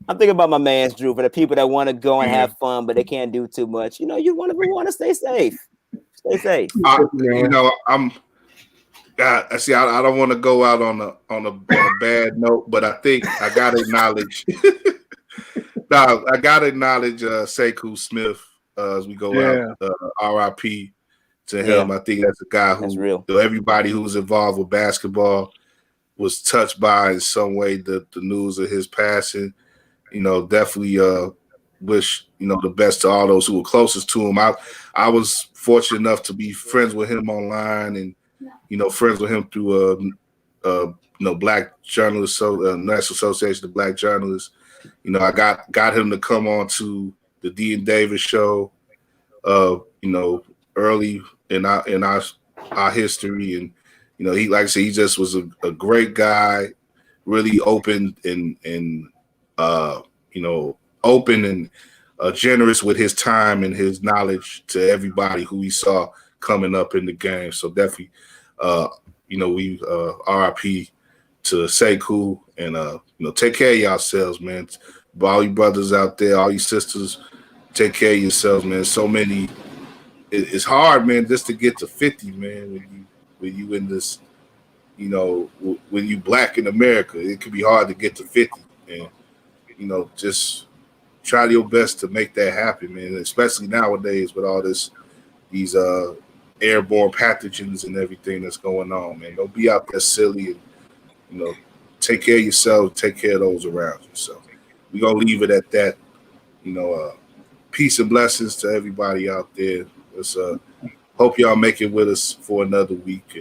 I'm thinking about my man Drew for the people that want to go and have fun, but they can't do too much. You want to stay safe. Stay safe. I don't want to go out on a bad note, but I think I gotta acknowledge. I gotta acknowledge Sekou Smith as we go out. RIP to him. I think that's a guy who everybody who's involved with basketball was touched by in some way the news of his passing. Definitely wish the best to all those who were closest to him. I was fortunate enough to be friends with him online and friends with him through Black Journalists, National Association of Black Journalists. I got him to come on to the D and Davis show, early in our history, and he, like I said, he just was a great guy, really open and open and generous with his time and his knowledge to everybody who he saw coming up in the game. So definitely, we RIP to Sekou, and take care of yourselves, man. All you brothers out there, all you sisters, take care of yourselves, man. So many. It's hard, man, just to get to 50, man. When you in this, when you Black in America, it can be hard to get to 50, and just try your best to make that happen, man. Especially nowadays with all these airborne pathogens and everything that's going on, man. Don't be out there silly, and take care of yourself, take care of those around you. So we're gonna leave it at that. Peace and blessings to everybody out there. Let's hope y'all make it with us for another week,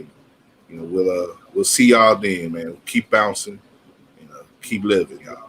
and we'll see y'all then, man. Keep bouncing and keep living, y'all.